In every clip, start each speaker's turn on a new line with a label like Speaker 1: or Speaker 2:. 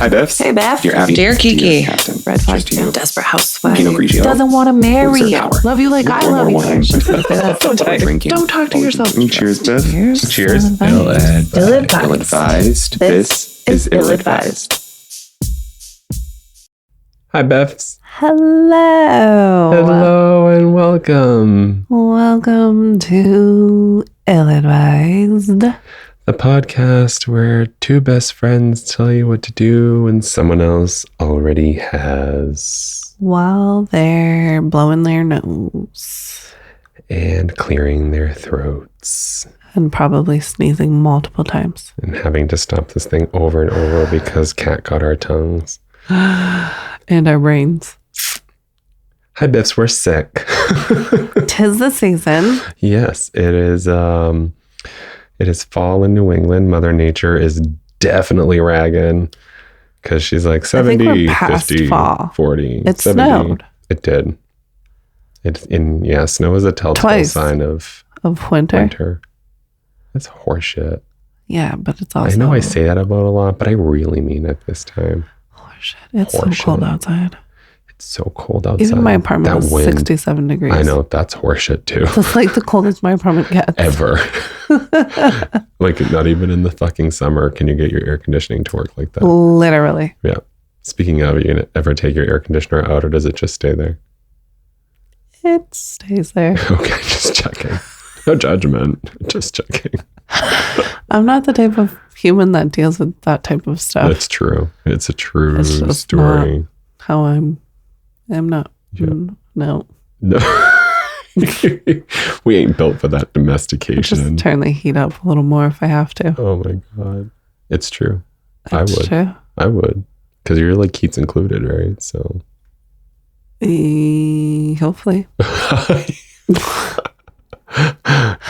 Speaker 1: Hi, BiFFs.
Speaker 2: Hey, Beth.
Speaker 1: Dear Abby.
Speaker 3: Dear Kiki.
Speaker 1: Captain.
Speaker 2: Red flag.
Speaker 1: Cheers to you.
Speaker 2: Desperate housewife.
Speaker 1: Pinot Grigio.
Speaker 2: Doesn't want to marry you.
Speaker 1: Power.
Speaker 2: Love you like I
Speaker 1: Or
Speaker 2: love
Speaker 1: more
Speaker 2: you.
Speaker 1: wine.
Speaker 2: Don't
Speaker 1: Drinking.
Speaker 2: Don't talk to yourself.
Speaker 1: Cheers, Biff.
Speaker 2: Cheers.
Speaker 1: Ill-advised. Ill-advised. This is ill-advised.
Speaker 3: Hi, BiFFs.
Speaker 2: Hello.
Speaker 3: Hello and welcome.
Speaker 2: Welcome to Ill-Advised.
Speaker 3: The podcast where two best friends tell you what to do when someone else already has.
Speaker 2: While they're blowing their nose.
Speaker 3: And clearing their throats.
Speaker 2: And probably sneezing multiple times.
Speaker 3: And having to stop this thing over and over because Cat got our tongues.
Speaker 2: And our brains.
Speaker 3: Hi, BiFFs. We're sick.
Speaker 2: 'Tis the season.
Speaker 3: Yes, it is. It is fall in New England. Mother Nature is definitely ragging because she's like 70,
Speaker 2: I think we're past
Speaker 3: 50,
Speaker 2: fall.
Speaker 3: 40.
Speaker 2: It
Speaker 3: 70.
Speaker 2: snowed.
Speaker 3: It did. Snow is a telltale
Speaker 2: Twice.
Speaker 3: sign of
Speaker 2: Winter.
Speaker 3: winter. That's horseshit.
Speaker 2: Yeah, but it's also...
Speaker 3: I know I say that about a lot, but I really mean it this time.
Speaker 2: Horseshit. It's
Speaker 3: Horseshit.
Speaker 2: so cold outside.
Speaker 3: It's so cold outside.
Speaker 2: Even my apartment is 67 degrees.
Speaker 3: I know, that's horseshit too.
Speaker 2: That's like the coldest my apartment gets.
Speaker 3: Ever. Like, not even in the fucking summer can you get your air conditioning to work like that.
Speaker 2: Literally.
Speaker 3: Yeah. Speaking of, you gonna ever take your air conditioner out or does it just stay there?
Speaker 2: It stays there.
Speaker 3: Okay, just checking. No judgment. Just checking.
Speaker 2: I'm not the type of human that deals with that type of stuff.
Speaker 3: That's true. It's a true
Speaker 2: It's just
Speaker 3: story.
Speaker 2: How I'm not.
Speaker 3: Yeah.
Speaker 2: No.
Speaker 3: No. We ain't built for that
Speaker 2: Just
Speaker 3: domestication.
Speaker 2: turn the heat up a little more if I have to.
Speaker 3: Oh my God. It's true. I
Speaker 2: It's
Speaker 3: would.
Speaker 2: true.
Speaker 3: I would. Because you're like Keats included, right? So.
Speaker 2: Hopefully.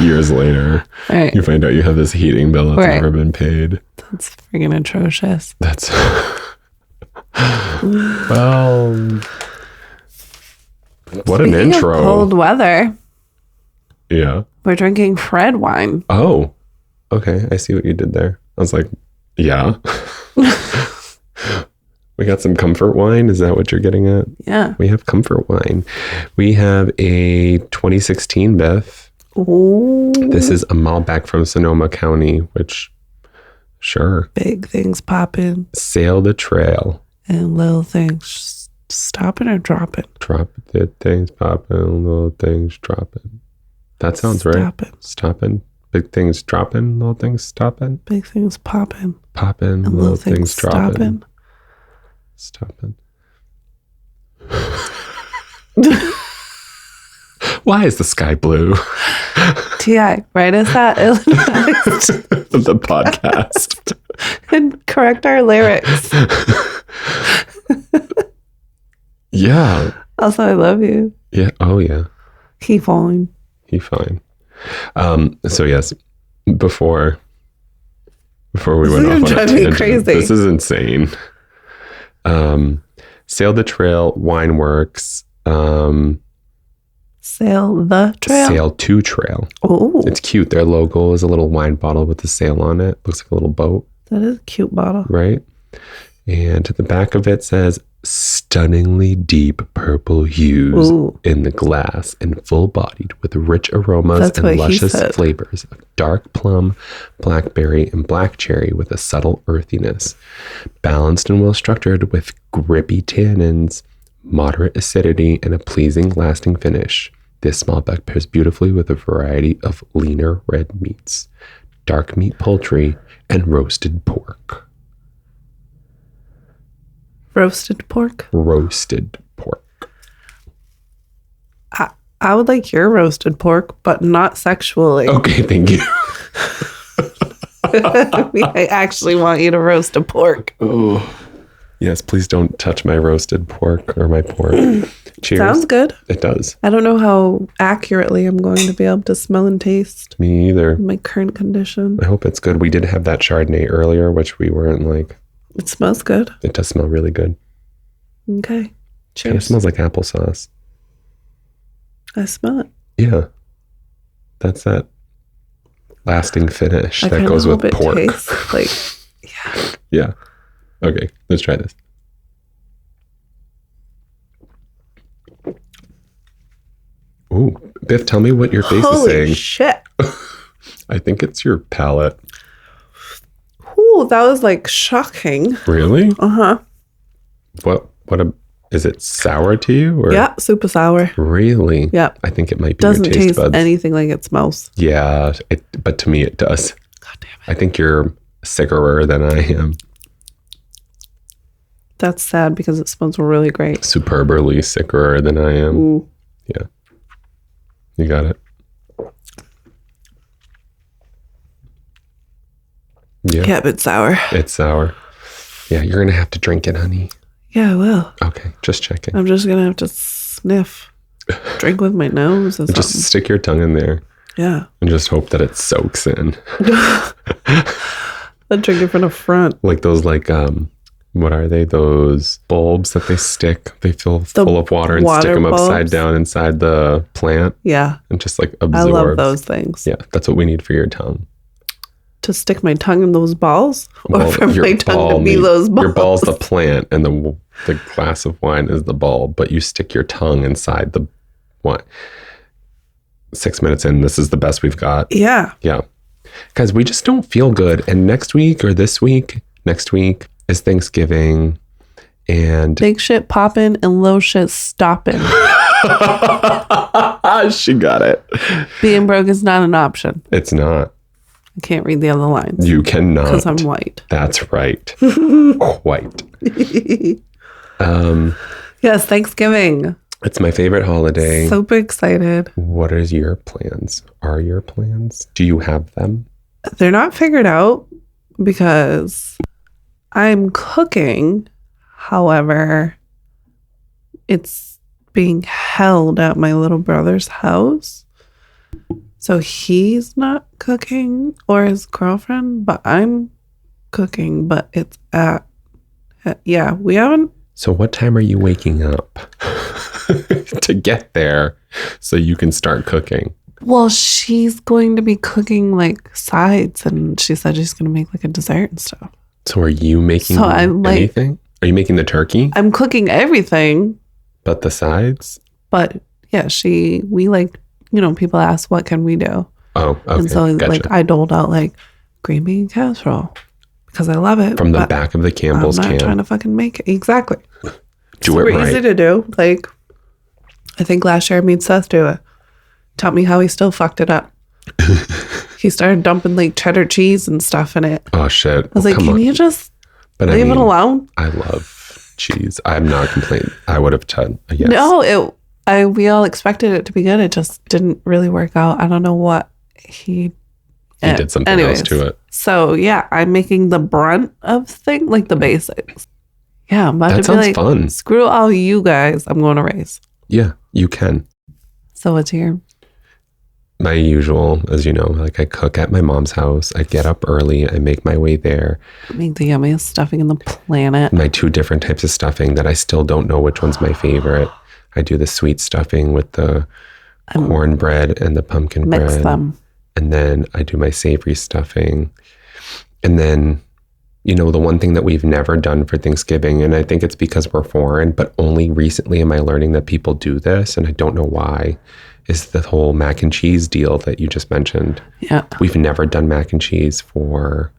Speaker 3: Years later,
Speaker 2: All right.
Speaker 3: you find out you have this heating bill that's
Speaker 2: Right.
Speaker 3: never been paid.
Speaker 2: That's friggin' atrocious.
Speaker 3: That's well, what an
Speaker 2: Speaking of
Speaker 3: intro.
Speaker 2: cold weather.
Speaker 3: Yeah.
Speaker 2: We're drinking Fred wine.
Speaker 3: Oh, okay. I see what you did there. I was like, yeah. We got some comfort wine. Is that what you're getting at?
Speaker 2: Yeah.
Speaker 3: We have comfort wine. We have a 2016 BiFF.
Speaker 2: Ooh.
Speaker 3: This is a Malbec from Sonoma County, which, sure.
Speaker 2: Big things popping
Speaker 3: Sail the trail.
Speaker 2: and little things stopping or dropping.
Speaker 3: Drop the things popping, little things dropping. That sounds right.
Speaker 2: Stopping.
Speaker 3: Stopping. Big things dropping, little things stopping.
Speaker 2: Big things popping
Speaker 3: Popping,
Speaker 2: and
Speaker 3: little things dropping.
Speaker 2: stopping.
Speaker 3: Why is the sky blue?
Speaker 2: T.I., write us at Ill-Advised
Speaker 3: The podcast.
Speaker 2: and correct our lyrics.
Speaker 3: Yeah.
Speaker 2: Also, I love you.
Speaker 3: Yeah. Oh, yeah.
Speaker 2: Keep on.
Speaker 3: He fine. So yes, before we
Speaker 2: This
Speaker 3: went
Speaker 2: is
Speaker 3: off on a
Speaker 2: driving me
Speaker 3: tangent,
Speaker 2: crazy.
Speaker 3: this is insane. Sail the Trail Wine Works.
Speaker 2: Sail the trail.
Speaker 3: Sail to Trail.
Speaker 2: Oh,
Speaker 3: It's cute. Their logo is a little wine bottle with a sail on it. Looks like a little boat,
Speaker 2: that is a cute bottle.
Speaker 3: right? And at the back of it says stunningly deep purple hues
Speaker 2: Ooh.
Speaker 3: in the glass and full-bodied with rich aromas
Speaker 2: That's what
Speaker 3: and
Speaker 2: he
Speaker 3: luscious
Speaker 2: said.
Speaker 3: flavors of dark plum, blackberry, and black cherry with a subtle earthiness. Balanced and well-structured with grippy tannins, moderate acidity, and a pleasing lasting finish. This Malbec pairs beautifully with a variety of leaner red meats, dark meat poultry, and roasted pork.
Speaker 2: Roasted pork.
Speaker 3: Roasted pork.
Speaker 2: I would like your roasted pork, but not sexually.
Speaker 3: Okay, thank you.
Speaker 2: I actually want you to roast a pork.
Speaker 3: Oh, yes, please don't touch my roasted pork or my pork. Cheers.
Speaker 2: Sounds good.
Speaker 3: It does.
Speaker 2: I don't know how accurately I'm going to be able to smell and taste
Speaker 3: Me either.
Speaker 2: in my current condition.
Speaker 3: I hope it's good. We did have that Chardonnay earlier, which we weren't like.
Speaker 2: It smells good.
Speaker 3: It does smell really good.
Speaker 2: Okay.
Speaker 3: Kind of
Speaker 2: Cheers.
Speaker 3: smells like applesauce.
Speaker 2: I smell it.
Speaker 3: Yeah. That's that lasting finish
Speaker 2: I
Speaker 3: that
Speaker 2: kinda
Speaker 3: goes with
Speaker 2: hope it
Speaker 3: pork.
Speaker 2: tastes like, yeah.
Speaker 3: Yeah. Okay, let's try this. Ooh, Biff, tell me what your face is saying.
Speaker 2: Holy shit.
Speaker 3: I think it's your palate.
Speaker 2: Ooh, that was like shocking.
Speaker 3: Really?
Speaker 2: Uh-huh.
Speaker 3: Is it sour to you? Or?
Speaker 2: Yeah, super sour.
Speaker 3: Really?
Speaker 2: Yeah.
Speaker 3: I think it might be
Speaker 2: Doesn't
Speaker 3: your taste
Speaker 2: taste
Speaker 3: buds.
Speaker 2: anything like it smells.
Speaker 3: Yeah, but to me it does.
Speaker 2: God damn it.
Speaker 3: I think you're sickerer than I am.
Speaker 2: That's sad because it smells really great.
Speaker 3: Superbly sickerer than I am.
Speaker 2: Ooh.
Speaker 3: Yeah. You got it.
Speaker 2: Yeah, but it's sour.
Speaker 3: It's sour. Yeah, you're going to have to drink it, honey.
Speaker 2: Yeah, I will.
Speaker 3: Okay, just checking.
Speaker 2: I'm just going to have to sniff. Drink with my nose or something.
Speaker 3: Just stick your tongue in there.
Speaker 2: Yeah.
Speaker 3: And just hope that it soaks in.
Speaker 2: I'll drink it from the front.
Speaker 3: Like those, what are they? Those bulbs that they stick. They fill full of water and stick them upside
Speaker 2: bulbs?
Speaker 3: down inside the plant.
Speaker 2: Yeah.
Speaker 3: And just absorbs.
Speaker 2: I love those things.
Speaker 3: Yeah, that's what we need for your tongue.
Speaker 2: To stick my tongue in those balls?
Speaker 3: Well,
Speaker 2: or for my tongue to be those balls?
Speaker 3: Your ball's the plant and the glass of wine is the bulb, but you stick your tongue inside the wine. 6 minutes in, this is the best we've got.
Speaker 2: Yeah.
Speaker 3: Yeah. Guys, we just don't feel good. And next week is Thanksgiving and
Speaker 2: big shit popping and low shit stopping.
Speaker 3: She got it.
Speaker 2: Being broke is not an option.
Speaker 3: It's not.
Speaker 2: I can't read the other lines.
Speaker 3: You cannot.
Speaker 2: Because I'm white.
Speaker 3: That's right. White.
Speaker 2: Yes, Thanksgiving.
Speaker 3: It's my favorite holiday.
Speaker 2: Super excited.
Speaker 3: What is your plans? Are your plans? Do you have them?
Speaker 2: They're not figured out because I'm cooking. However, it's being held at my little brother's house. So he's not cooking or his girlfriend, but I'm cooking, but it's we haven't.
Speaker 3: So what time are you waking up to get there so you can start cooking?
Speaker 2: Well, she's going to be cooking like sides and she said she's going to make like a dessert and stuff.
Speaker 3: So are you making anything? Are you making the turkey?
Speaker 2: I'm cooking everything.
Speaker 3: But the sides?
Speaker 2: But yeah, people ask, what can we do?
Speaker 3: Oh, okay.
Speaker 2: And so
Speaker 3: gotcha.
Speaker 2: I doled out like green bean casserole because I love it.
Speaker 3: From the back of the Campbell's
Speaker 2: can. I'm not
Speaker 3: can.
Speaker 2: trying to fucking make it. Exactly.
Speaker 3: Do it right.
Speaker 2: Easy to do. Like, I think last year I made Seth do it. Taught me how he still fucked it up. He started dumping like cheddar cheese and stuff in it.
Speaker 3: Oh shit.
Speaker 2: I was like, can you just leave it alone?
Speaker 3: I love cheese. I'm not complaining. I would have done a yes.
Speaker 2: No, we all expected it to be good. It just didn't really work out. I don't know what he
Speaker 3: did something else to it.
Speaker 2: So yeah, I'm making the brunt of thing, like the basics. Yeah, I'm about
Speaker 3: that
Speaker 2: to be
Speaker 3: sounds fun.
Speaker 2: Screw all you guys. I'm going to race.
Speaker 3: Yeah, you can.
Speaker 2: So what's your?
Speaker 3: My usual, as you know, I cook at my mom's house. I get up early. I make my way there.
Speaker 2: Make the yummiest stuffing in the planet.
Speaker 3: My 2 different types of stuffing that I still don't know which one's my favorite. I do the sweet stuffing with the cornbread and the pumpkin bread.
Speaker 2: Mix them.
Speaker 3: And then I do my savory stuffing. And then, the one thing that we've never done for Thanksgiving, and I think it's because we're foreign, but only recently am I learning that people do this, and I don't know why, is the whole mac and cheese deal that you just mentioned.
Speaker 2: Yeah.
Speaker 3: We've never done mac and cheese for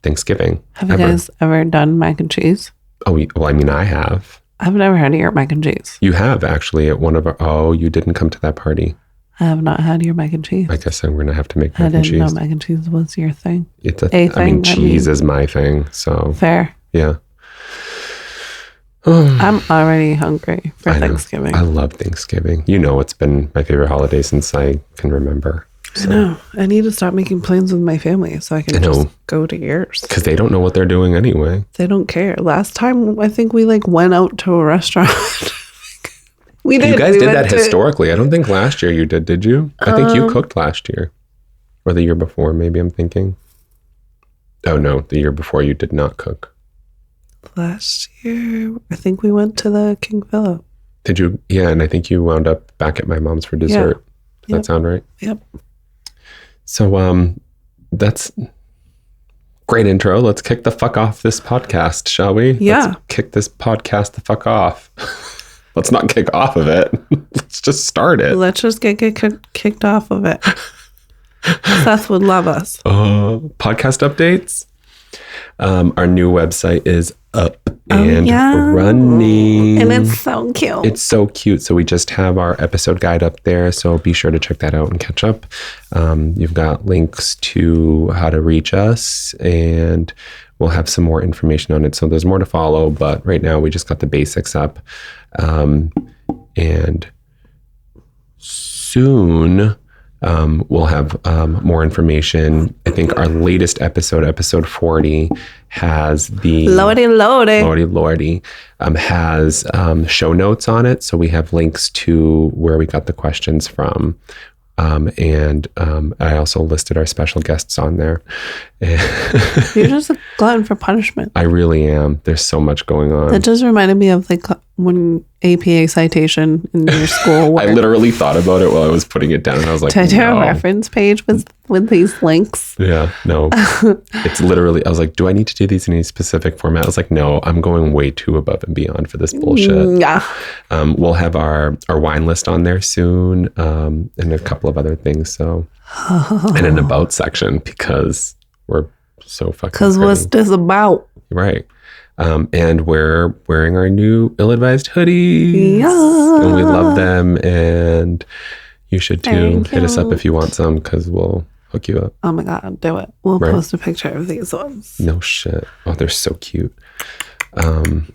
Speaker 3: Thanksgiving.
Speaker 2: Have you guys ever done mac and cheese?
Speaker 3: Oh, well, I have.
Speaker 2: I've never had your mac and cheese.
Speaker 3: You have actually at one of our, you didn't come to that party.
Speaker 2: I have not had your mac and cheese.
Speaker 3: I guess we're going to have to make mac and cheese.
Speaker 2: I didn't know mac and cheese was your thing.
Speaker 3: It's cheese is my thing. So
Speaker 2: fair.
Speaker 3: Yeah.
Speaker 2: I'm already hungry for Thanksgiving.
Speaker 3: I love Thanksgiving. It's been my favorite holiday since I can remember. So.
Speaker 2: I know. I need to stop making plans with my family so I can just go to yours.
Speaker 3: Because they don't know what they're doing anyway.
Speaker 2: They don't care. Last time, I think we went out to a restaurant. We did.
Speaker 3: You guys did that historically. I don't think last year you did you? I think you cooked last year. Or the year before, maybe I'm thinking. Oh, no. The year before you did not cook.
Speaker 2: Last year, I think we went to the King Philip.
Speaker 3: Did you? Yeah, and I think you wound up back at my mom's for dessert. Does that sound right?
Speaker 2: Yep.
Speaker 3: So, that's Great intro. Let's kick the fuck off this podcast, shall we?
Speaker 2: Yeah.
Speaker 3: Let's kick this podcast the fuck off. Let's not kick off of it. Let's just start it.
Speaker 2: Let's just get kicked off of it. Seth would love us.
Speaker 3: Podcast updates. Our new website is up and running.
Speaker 2: And it's so cute.
Speaker 3: It's so cute. So we just have our episode guide up there. So be sure to check that out and catch up. You've got links to how to reach us, and we'll have some more information on it. So there's more to follow, but right now we just got the basics up. And soon we'll have more information. I think our latest episode 40, has the
Speaker 2: Lordy,
Speaker 3: has show notes on it. So we have links to where we got the questions from. And I also listed our special guests on there.
Speaker 2: You're just a glutton for punishment.
Speaker 3: I really am. There's so much going on.
Speaker 2: That just reminded me of like when APA citation in your school.
Speaker 3: I literally thought about it while I was putting it down, and I was like,
Speaker 2: to do a reference page with these links.
Speaker 3: Yeah, no. It's literally, I was like, do I need to do these in any specific format? I was like, no, I'm going way too above and beyond for this bullshit.
Speaker 2: Yeah.
Speaker 3: We'll have our wine list on there soon, and a couple of other things. So, and an about section, because we're so fucking
Speaker 2: Because what's this about?
Speaker 3: Right. And we're wearing our new ill-advised hoodies.
Speaker 2: Yeah.
Speaker 3: And we love them. And you should too.
Speaker 2: Thank
Speaker 3: Hit us up
Speaker 2: you.
Speaker 3: if you want some, because we'll hook you up.
Speaker 2: Oh my God, do it. We'll
Speaker 3: Right.
Speaker 2: post a picture of these ones.
Speaker 3: No shit. Oh, they're so cute. And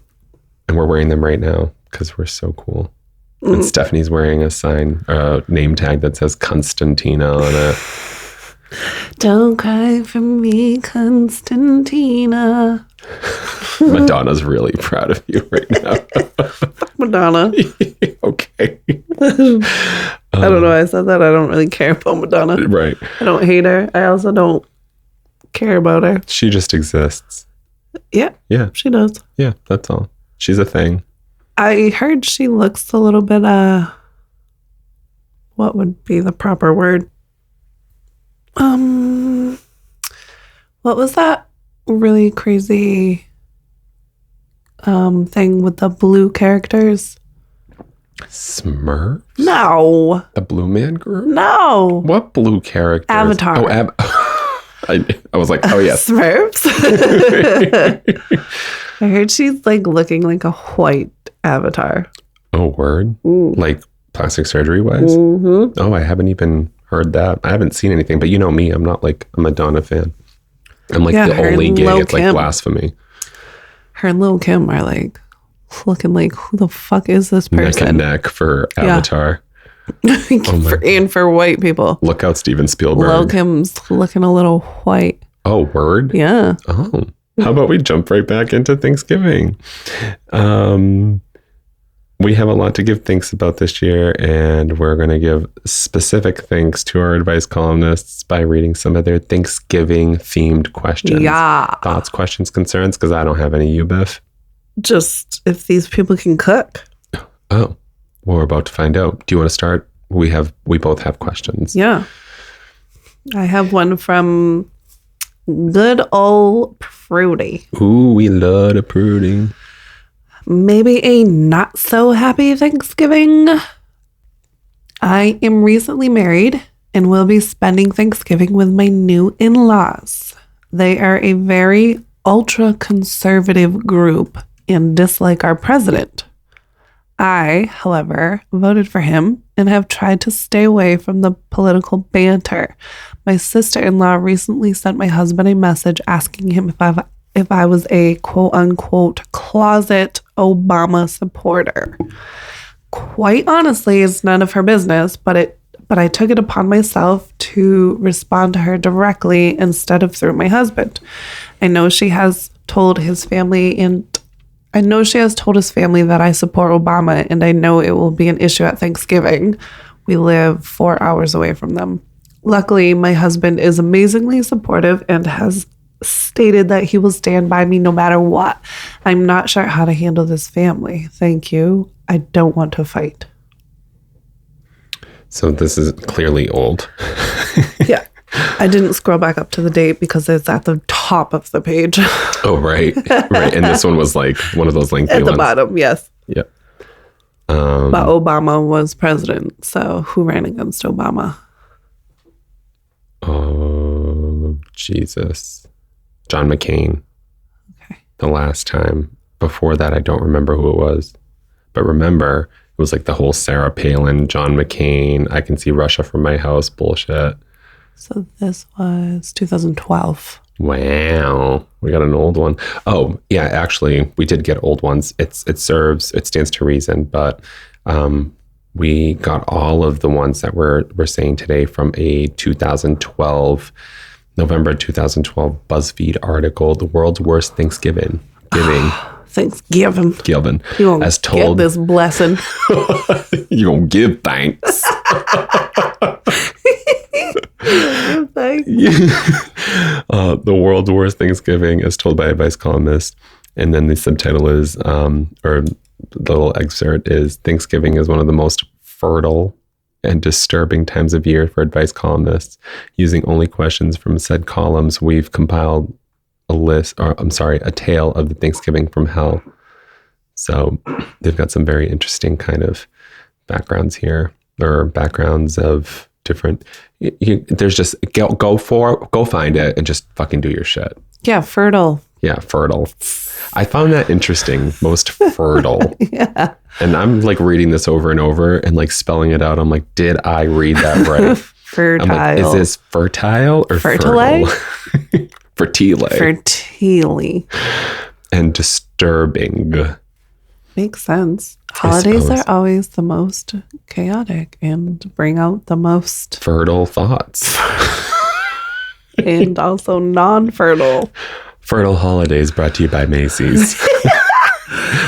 Speaker 3: we're wearing them right now because we're so cool. And Stephanie's wearing a name tag that says Constantina on it.
Speaker 2: Don't cry for me, Constantina.
Speaker 3: Madonna's really proud of you right now.
Speaker 2: Madonna.
Speaker 3: Okay.
Speaker 2: I don't know why I said that. I don't really care about Madonna.
Speaker 3: Right.
Speaker 2: I don't hate her. I also don't care about her.
Speaker 3: She just exists.
Speaker 2: Yeah,
Speaker 3: Yeah.
Speaker 2: she does.
Speaker 3: Yeah, that's all. She's a thing.
Speaker 2: I heard she looks a little bit, what would be the proper word? What was that really crazy thing with the blue characters?
Speaker 3: Smurf?
Speaker 2: No.
Speaker 3: The Blue Man Group?
Speaker 2: No.
Speaker 3: What blue characters?
Speaker 2: Avatar.
Speaker 3: Oh, I was like, oh, yes.
Speaker 2: Smurfs. I heard she's like looking like a white Avatar.
Speaker 3: Oh, word?
Speaker 2: Ooh.
Speaker 3: Like plastic surgery wise?
Speaker 2: Mm-hmm.
Speaker 3: Oh, I haven't even heard that. I haven't seen anything, but you know me, I'm not like a Madonna fan. I'm like the
Speaker 2: her
Speaker 3: only
Speaker 2: and
Speaker 3: gay.
Speaker 2: Lil'
Speaker 3: It's like
Speaker 2: Kim.
Speaker 3: blasphemy.
Speaker 2: Her and Lil' Kim are like looking like, who the fuck is this
Speaker 3: Neck and
Speaker 2: person?
Speaker 3: neck for
Speaker 2: Yeah.
Speaker 3: Avatar. my
Speaker 2: And for white people.
Speaker 3: Look out, Steven Spielberg.
Speaker 2: Lil' Kim's looking a little white.
Speaker 3: Oh, word?
Speaker 2: Yeah.
Speaker 3: Oh, how about we jump right back into Thanksgiving? We have a lot to give thanks about this year, and we're going to give specific thanks to our advice columnists by reading some of their Thanksgiving themed questions.
Speaker 2: Yeah.
Speaker 3: Thoughts, questions, concerns, because I don't have any. You, Biff?
Speaker 2: Just if these people can cook.
Speaker 3: Oh, well, we're about to find out. Do you want to start? We both have questions.
Speaker 2: Yeah. I have one from good old Prudy.
Speaker 3: Ooh, we love the pruning.
Speaker 2: Maybe a not so happy Thanksgiving. I am recently married and will be spending Thanksgiving with my new in-laws. They are a very ultra-conservative group and dislike our president. I, however, voted for him and have tried to stay away from the political banter. My sister-in-law recently sent my husband a message asking him if I was a quote-unquote closet Obama supporter. Quite honestly, it's none of her business, but I took it upon myself to respond to her directly instead of through my husband. I know she has told his family that I support Obama, and I know it will be an issue at Thanksgiving. We live 4 hours away from them. Luckily, my husband is amazingly supportive and has stated that he will stand by me no matter what. I'm not sure how to handle this family. Thank you. I don't want to fight.
Speaker 3: So this is clearly old.
Speaker 2: Yeah. I didn't scroll back up to the date because it's at the top of the page.
Speaker 3: Oh, right. Right. And this one was like one of those lengthy
Speaker 2: At
Speaker 3: ones.
Speaker 2: the bottom, yes.
Speaker 3: Yep.
Speaker 2: But Obama was president. So who ran against Obama?
Speaker 3: Oh, Jesus. John McCain.
Speaker 2: Okay.
Speaker 3: The last time. Before that, I don't remember who it was. But remember, it was like the whole Sarah Palin, John McCain, I can see Russia from my house bullshit.
Speaker 2: So this was 2012.
Speaker 3: Wow. We got an old one. Oh, yeah, actually, we did get old ones. It stands to reason, but we got all of the ones that we're saying today from a November 2012 BuzzFeed article, The World's Worst Thanksgiving.
Speaker 2: Thanksgiving. You won't
Speaker 3: as told,
Speaker 2: get this blessing.
Speaker 3: You gonna give thanks. The World's Worst Thanksgiving as told by a Vice columnist. And then the subtitle is, or the little excerpt is, Thanksgiving is one of the most fertile and disturbing times of year for advice columnists. Using only questions from said columns, we've compiled a tale of the Thanksgiving from hell. So they've got some very interesting kind of backgrounds here, or backgrounds of different. There's just go find it and just fucking do your shit.
Speaker 2: Yeah, fertile.
Speaker 3: Yeah, fertile. I found that interesting. Most fertile.
Speaker 2: Yeah.
Speaker 3: And I'm like reading this over and over and like spelling it out. I'm like, did I read that right?
Speaker 2: Fertile.
Speaker 3: I'm like, is this fertile or
Speaker 2: fertile?
Speaker 3: Fertile.
Speaker 2: Fertile.
Speaker 3: And disturbing.
Speaker 2: Makes sense. Holidays are always the most chaotic and bring out the most
Speaker 3: fertile thoughts.
Speaker 2: And also non-fertile.
Speaker 3: Fertile holidays brought to you by Macy's.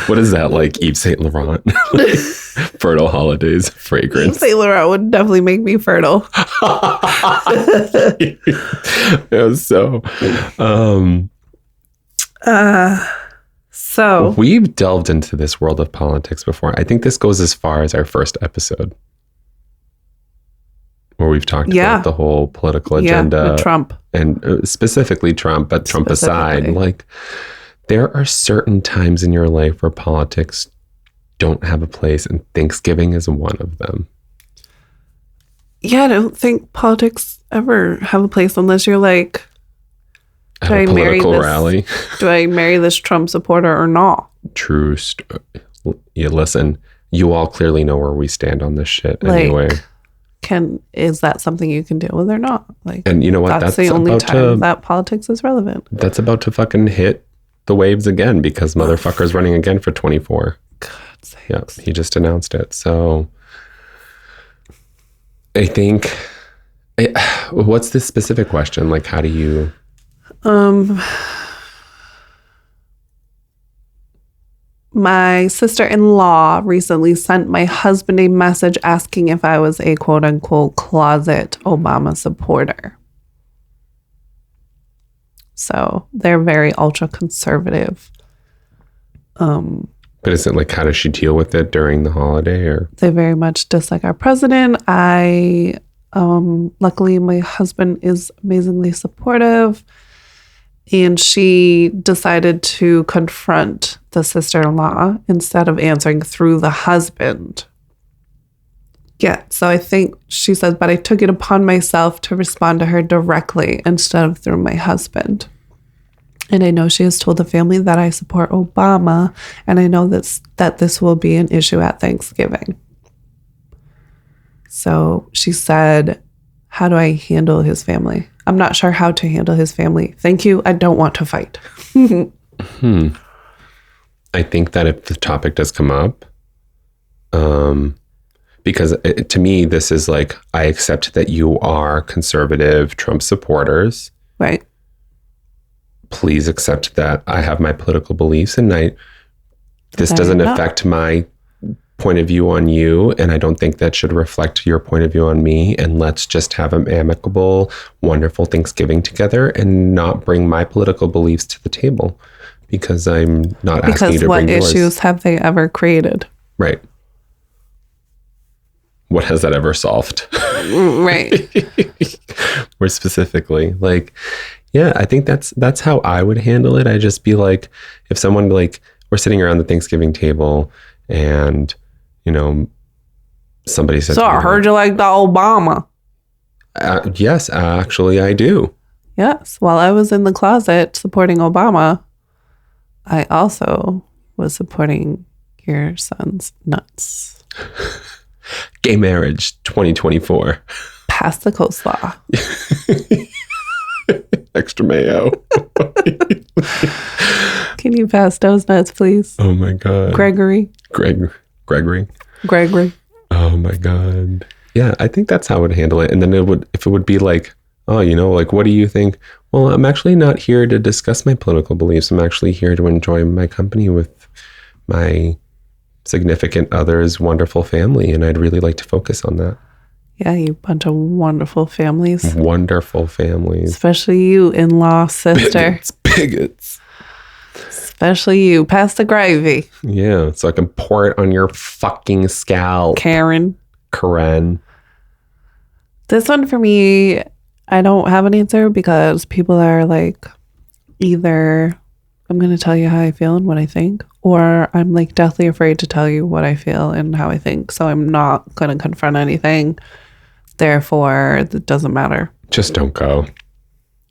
Speaker 3: What is that, like Yves Saint Laurent? Fertile holidays fragrance.
Speaker 2: Yves Saint Laurent would definitely make me fertile.
Speaker 3: Yeah, so we've delved into this world of politics before. I think this goes as far as our first episode, where we've talked about the whole political agenda,
Speaker 2: with Trump,
Speaker 3: and specifically Trump, but Trump aside, like there are certain times in your life where politics don't have a place, and Thanksgiving is one of them. Yeah,
Speaker 2: I don't think politics ever have a place unless you're like, do I marry this Trump supporter or not?
Speaker 3: True. You listen, you all clearly know where we stand on this shit anyway.
Speaker 2: Is that something you can deal with or not? Like,
Speaker 3: and you know what?
Speaker 2: That's the only time that politics is relevant.
Speaker 3: That's about to fucking hit the waves again because motherfucker's running again for 24.
Speaker 2: God's sakes.
Speaker 3: Yeah, he just announced it. So I think, what's the specific question? Like, how do you...
Speaker 2: My sister-in-law recently sent my husband a message asking if I was a quote-unquote closet Obama supporter. So they're very ultra-conservative.
Speaker 3: But is it like, how does she deal with it during the holiday? Or
Speaker 2: they very much dislike our president. Luckily, my husband is amazingly supportive. And she decided to confront the sister-in-law instead of answering through the husband. Yeah, so I think she says, but I took it upon myself to respond to her directly instead of through my husband. And I know she has told the family that I support Obama, and I know that this will be an issue at Thanksgiving. So she said, how do I handle his family? I'm not sure how to handle his family. Thank you. I don't want to fight.
Speaker 3: I think that if the topic does come up, because to me, this is like, I accept that you are conservative Trump supporters.
Speaker 2: Right.
Speaker 3: Please accept that I have my political beliefs, and this doesn't affect my point of view on you, and I don't think that should reflect your point of view on me, and let's just have an amicable, wonderful Thanksgiving together and not bring my political beliefs to the table, because I'm not asking you to bring yours.
Speaker 2: Because what issues have they ever created?
Speaker 3: Right. what has that ever solved?
Speaker 2: Right.
Speaker 3: More specifically, like, yeah, I think that's how I would handle it. I'd just be like, if someone like, we're sitting around the Thanksgiving table and, you know, somebody said,
Speaker 2: so I heard you like the Obama.
Speaker 3: Yes, actually I do.
Speaker 2: Yes. While I was in the closet supporting Obama, I also was supporting your son's nuts.
Speaker 3: Gay marriage 2024.
Speaker 2: Pass the coleslaw.
Speaker 3: Extra mayo.
Speaker 2: Can you pass those nuts, please?
Speaker 3: Oh my God.
Speaker 2: Gregory.
Speaker 3: Gregory. Oh my God. Yeah, I think that's how I would handle it. And then if it would be like, oh, you know, like, what do you think? Well, I'm actually not here to discuss my political beliefs. I'm actually here to enjoy my company with my significant other's wonderful family. And I'd really like to focus on that.
Speaker 2: Yeah, you bunch of wonderful families.
Speaker 3: Wonderful families.
Speaker 2: Especially you, in-law sister.
Speaker 3: Bigots.
Speaker 2: Especially you. Pass the gravy.
Speaker 3: Yeah, so I can pour it on your fucking scalp.
Speaker 2: Karen. This one for me, I don't have an answer because people are like, either I'm going to tell you how I feel and what I think, or I'm like deathly afraid to tell you what I feel and how I think. So I'm not going to confront anything. Therefore, it doesn't matter.
Speaker 3: Just don't go.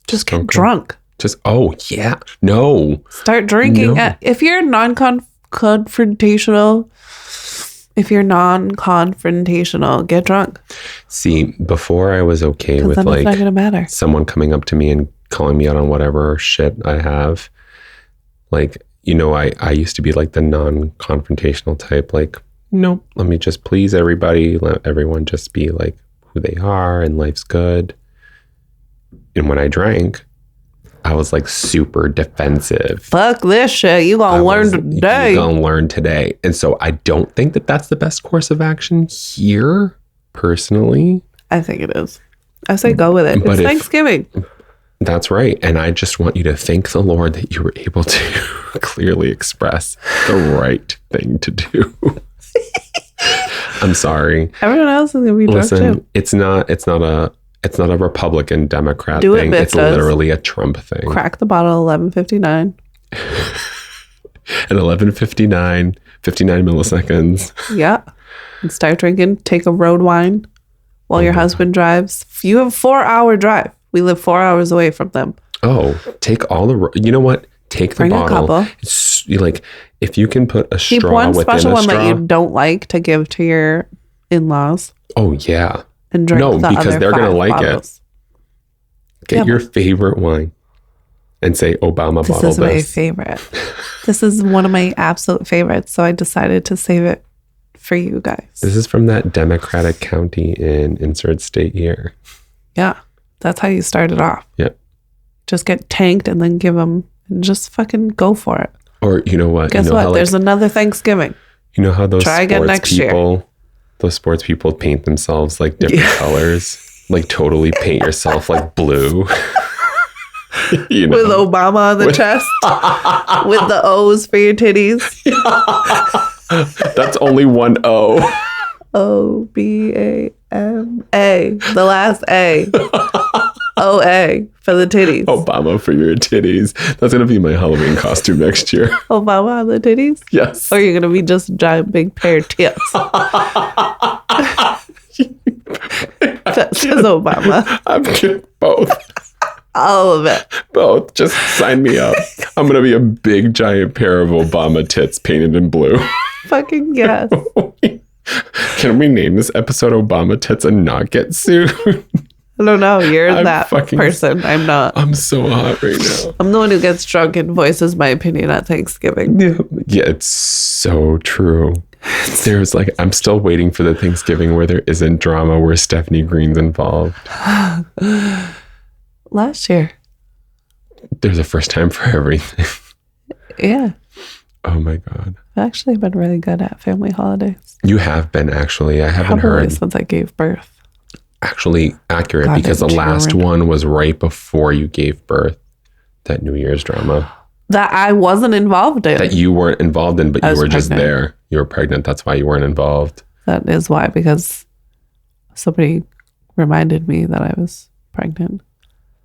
Speaker 2: Just get drunk.
Speaker 3: Oh, yeah. No.
Speaker 2: Start drinking.
Speaker 3: No.
Speaker 2: If you're non-confrontational, get drunk.
Speaker 3: See, before I was okay with
Speaker 2: then
Speaker 3: like
Speaker 2: it's not gonna matter.
Speaker 3: Someone coming up to me and calling me out on whatever shit I have. Like, you know, I used to be like the non-confrontational type, like, nope, let me just please everybody. Let everyone just be like who they are and life's good. And when I drank, I was like super defensive.
Speaker 2: Fuck this shit. You gonna learn today.
Speaker 3: You gonna learn today. And so I don't think that that's the best course of action here, personally.
Speaker 2: I think it is. I say go with it. It's Thanksgiving.
Speaker 3: That's right. And I just want you to thank the Lord that you were able to clearly express the right thing to do. I'm sorry.
Speaker 2: Everyone else is gonna be drunk too.
Speaker 3: It's not a Republican Democrat
Speaker 2: do
Speaker 3: thing.
Speaker 2: It,
Speaker 3: it's literally a Trump thing.
Speaker 2: Crack the bottle 11:59.
Speaker 3: At 11:59, 59 milliseconds.
Speaker 2: Yeah. And start drinking. Take a road wine while your husband drives. You have a 4-hour drive. We live 4 hours away from them.
Speaker 3: Oh, take all the... You know what? Take the bottle.
Speaker 2: A couple.
Speaker 3: It's like, if you can put a
Speaker 2: Keep
Speaker 3: straw
Speaker 2: one
Speaker 3: within
Speaker 2: special
Speaker 3: a
Speaker 2: one
Speaker 3: straw.
Speaker 2: that you don't like to give to your in-laws.
Speaker 3: Oh, yeah.
Speaker 2: And drink the
Speaker 3: because
Speaker 2: other
Speaker 3: they're going to like
Speaker 2: bottles.
Speaker 3: it. Get your favorite wine and say Obama bottle this.
Speaker 2: This is my favorite. This is one of my absolute favorites. So I decided to save it for you guys.
Speaker 3: This is from that Democratic county in insert state here.
Speaker 2: Yeah. That's how you start it off.
Speaker 3: Yep.
Speaker 2: Just get tanked and then give them, and just fucking go for it.
Speaker 3: Or you know what?
Speaker 2: Guess what? There's another Thanksgiving.
Speaker 3: You know how those
Speaker 2: Try again next year.
Speaker 3: Those sports people paint themselves like different colors, like totally paint yourself like blue. You know?
Speaker 2: With Obama on the chest, with the O's for your titties.
Speaker 3: That's only one O.
Speaker 2: OBAMA, the last A. OA for the titties.
Speaker 3: Obama for your titties. That's going to be my Halloween costume next year.
Speaker 2: Obama on the titties?
Speaker 3: Yes.
Speaker 2: Or you're going to be just a giant big pair of tits. That says Obama.
Speaker 3: I'm getting both.
Speaker 2: All of it.
Speaker 3: Both. Just sign me up. I'm going to be a big giant pair of Obama tits painted in blue.
Speaker 2: Fucking yes.
Speaker 3: Can we name this episode Obama Tits and not get sued?
Speaker 2: I don't know. You're that person. I'm not.
Speaker 3: I'm so hot right now.
Speaker 2: I'm the one who gets drunk and voices my opinion at Thanksgiving.
Speaker 3: Yeah, it's so true. There's like, I'm still waiting for the Thanksgiving where there isn't drama, where Stephanie Green's involved.
Speaker 2: Last year.
Speaker 3: There's a first time for everything.
Speaker 2: Yeah.
Speaker 3: Oh my God.
Speaker 2: I've actually been really good at family holidays.
Speaker 3: You have been, actually. I haven't heard.
Speaker 2: Since I gave birth.
Speaker 3: Actually accurate, because the last one was right before you gave birth. That New Year's drama.
Speaker 2: That I wasn't involved in.
Speaker 3: That you weren't involved in, but you were just
Speaker 2: pregnant.
Speaker 3: there. You were pregnant. That's why you weren't involved.
Speaker 2: That is why, because Somebody reminded me that I was pregnant.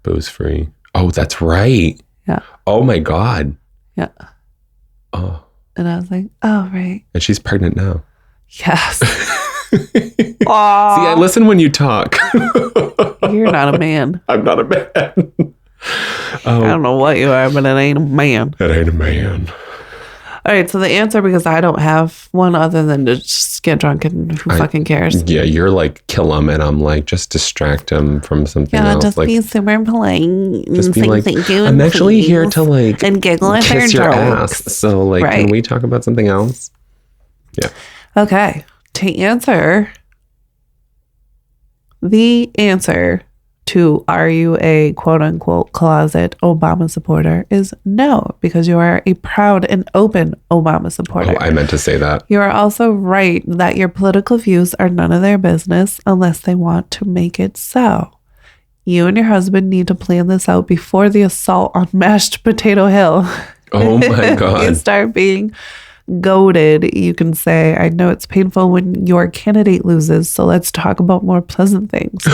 Speaker 3: Booze free. Oh, that's right.
Speaker 2: Yeah.
Speaker 3: Oh my God.
Speaker 2: Yeah.
Speaker 3: Oh.
Speaker 2: And I was like, oh, right.
Speaker 3: And she's pregnant now.
Speaker 2: Yes.
Speaker 3: See, I listen when you talk.
Speaker 2: You're not a man.
Speaker 3: I'm not a man.
Speaker 2: I don't know what you are, but it ain't a man.
Speaker 3: It ain't a man.
Speaker 2: All right, so the answer, because I don't have one other than to just get drunk and who fucking cares?
Speaker 3: Yeah, you're like, kill him, and I'm like, just distract him from something else.
Speaker 2: Just
Speaker 3: like,
Speaker 2: be super polite.
Speaker 3: just be like,
Speaker 2: thank you
Speaker 3: I'm actually here to like
Speaker 2: and giggle at their
Speaker 3: kiss your ass.
Speaker 2: jokes.
Speaker 3: So like,
Speaker 2: Right.
Speaker 3: can we talk about something else? Yeah.
Speaker 2: Okay, to answer the answer to are you a quote unquote closet Obama supporter is no, because you are a proud and open Obama supporter.
Speaker 3: Oh, I meant to say that.
Speaker 2: You are also right that your political views are none of their business unless they want to make it so. You and your husband need to plan this out before the assault on Mashed Potato Hill.
Speaker 3: Oh my God.
Speaker 2: You start being goaded. You can say, I know it's painful when your candidate loses, so let's talk about more pleasant things.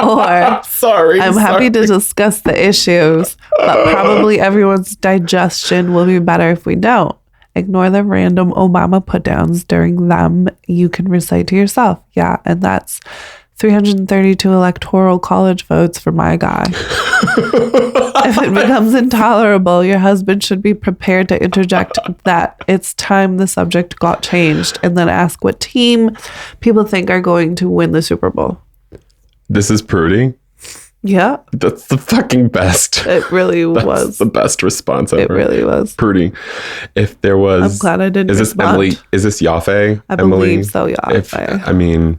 Speaker 2: Or,
Speaker 3: sorry.
Speaker 2: I'm happy to discuss the issues, but probably everyone's digestion will be better if we don't. Ignore the random Obama put downs. During them, you can recite to yourself, yeah, and that's 332 electoral college votes for my guy. If it becomes intolerable, your husband should be prepared to interject that it's time the subject got changed, and then ask what team people think are going to win the Super Bowl.
Speaker 3: This is Prudy.
Speaker 2: Yeah.
Speaker 3: That's the fucking best.
Speaker 2: It really was.
Speaker 3: The best response ever.
Speaker 2: It really was.
Speaker 3: Prudy. If there was...
Speaker 2: I'm glad I didn't
Speaker 3: Is this
Speaker 2: respond.
Speaker 3: Emily? Is this Yaffe?
Speaker 2: I
Speaker 3: Emily?
Speaker 2: believe so, Yaffe.
Speaker 3: I mean,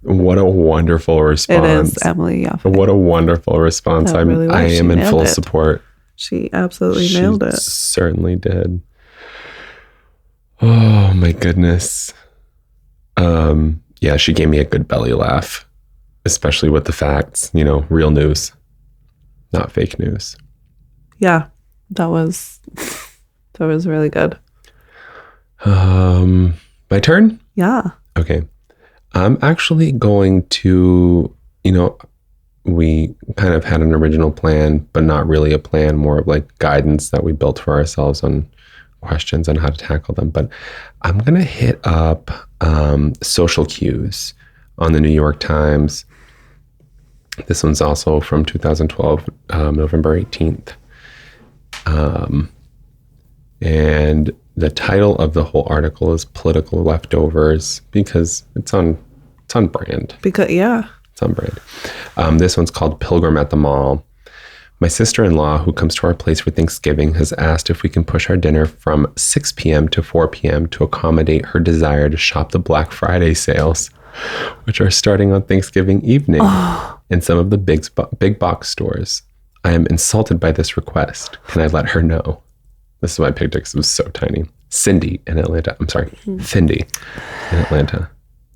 Speaker 3: what a wonderful response.
Speaker 2: It is Emily Yaffe.
Speaker 3: What a wonderful response.
Speaker 2: That really was.
Speaker 3: I
Speaker 2: She
Speaker 3: am in
Speaker 2: nailed
Speaker 3: full
Speaker 2: it.
Speaker 3: support.
Speaker 2: She absolutely nailed it.
Speaker 3: Certainly did. Oh my goodness. Yeah, she gave me a good belly laugh, especially with the facts, real news, not fake news.
Speaker 2: Yeah, that was really good.
Speaker 3: My turn?
Speaker 2: Yeah.
Speaker 3: Okay. I'm actually going to, we kind of had an original plan, but not really a plan, more of like guidance that we built for ourselves on questions on how to tackle them. But I'm going to hit up social cues on the New York Times. This one's also from 2012, November 18th. And the title of the whole article is Political Leftovers, because it's on brand. It's on brand. This one's called Pilgrim at the Mall. My sister-in-law, who comes to our place for Thanksgiving, has asked if we can push our dinner from 6 p.m. to 4 p.m. to accommodate her desire to shop the Black Friday sales, which are starting on Thanksgiving evening in some of the big box stores. I am insulted by this request. Can I let her know? This is why I picked it because it was so tiny. Cindy in Atlanta. I'm sorry, Cindy in Atlanta.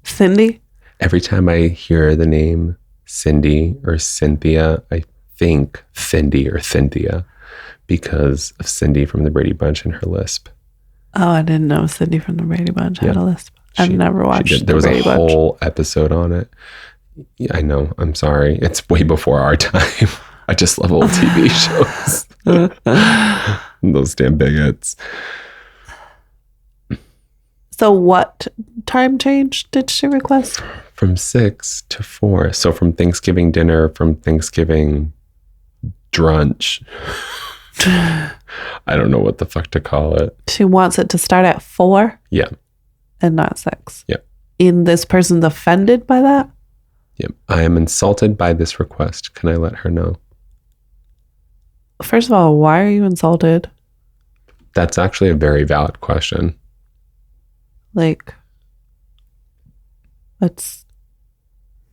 Speaker 2: Cindy?
Speaker 3: Every time I hear the name Cindy or Cynthia, I think Cindy or Cynthia because of Cindy from the Brady Bunch and her lisp.
Speaker 2: Oh, I didn't know Cindy from the Brady Bunch had a lisp. I've never watched
Speaker 3: There was
Speaker 2: Brady
Speaker 3: a
Speaker 2: Bunch.
Speaker 3: whole episode on it. Yeah, I know. I'm sorry. It's way before our time. I just love old TV shows. Those damn bigots.
Speaker 2: So what time change did she request?
Speaker 3: From 6 to 4. So from Thanksgiving dinner, from Thanksgiving drunch. I don't know what the fuck to call it.
Speaker 2: She wants it to start at 4?
Speaker 3: Yeah.
Speaker 2: And not 6?
Speaker 3: Yeah.
Speaker 2: And this person's offended by that?
Speaker 3: Yep. I am insulted by this request. Can I let her know?
Speaker 2: First of all, why are you insulted?
Speaker 3: That's actually a very valid question.
Speaker 2: Like, it's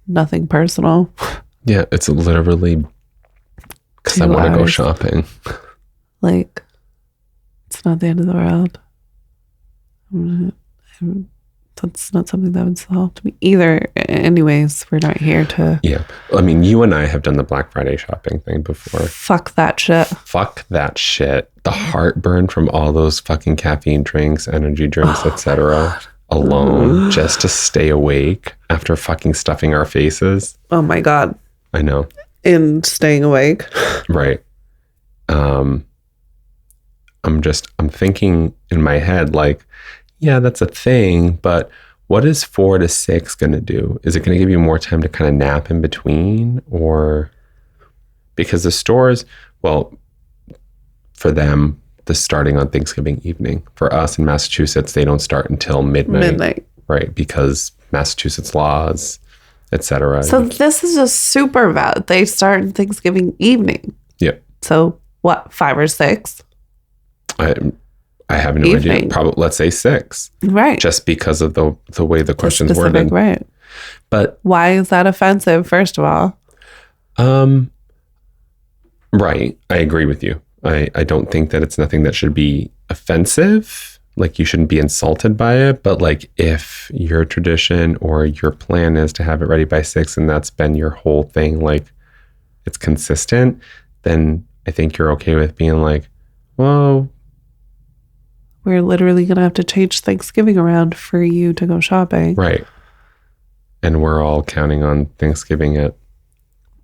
Speaker 2: nothing personal.
Speaker 3: Yeah, it's literally because I
Speaker 2: 2
Speaker 3: want to go
Speaker 2: hours.
Speaker 3: shopping.
Speaker 2: Like, it's not the end of the world. That's not something that would solve to me either. Anyways, we're not here to...
Speaker 3: Yeah. I mean, you and I have done the Black Friday shopping thing before.
Speaker 2: Fuck that shit.
Speaker 3: Fuck that shit. The heartburn from all those fucking caffeine drinks, energy drinks, etc. alone just to stay awake after fucking stuffing our faces.
Speaker 2: Oh my God.
Speaker 3: I know.
Speaker 2: In staying awake.
Speaker 3: Right. I'm thinking in my head, like, yeah, that's a thing, but what is 4 to 6 going to do? Is it going to give you more time to kind of nap in between? Or because the stores, well, for them, the starting on Thanksgiving evening. For us in Massachusetts, they don't start until midnight. Right. Because Massachusetts laws, etc.
Speaker 2: So this is just super bad. They start on Thanksgiving evening.
Speaker 3: Yep.
Speaker 2: So what, 5 or 6?
Speaker 3: I have no idea. Probably, let's say 6.
Speaker 2: Right.
Speaker 3: Just because of the way the question's worded.
Speaker 2: Right.
Speaker 3: But
Speaker 2: why is that offensive, first of all?
Speaker 3: Right. I agree with you. I don't think that it's nothing that should be offensive. Like, you shouldn't be insulted by it. But like, if your tradition or your plan is to have it ready by 6 and that's been your whole thing, like it's consistent, then I think you're okay with being like, well,
Speaker 2: we're literally going to have to change Thanksgiving around for you to go shopping.
Speaker 3: Right. And we're all counting on Thanksgiving at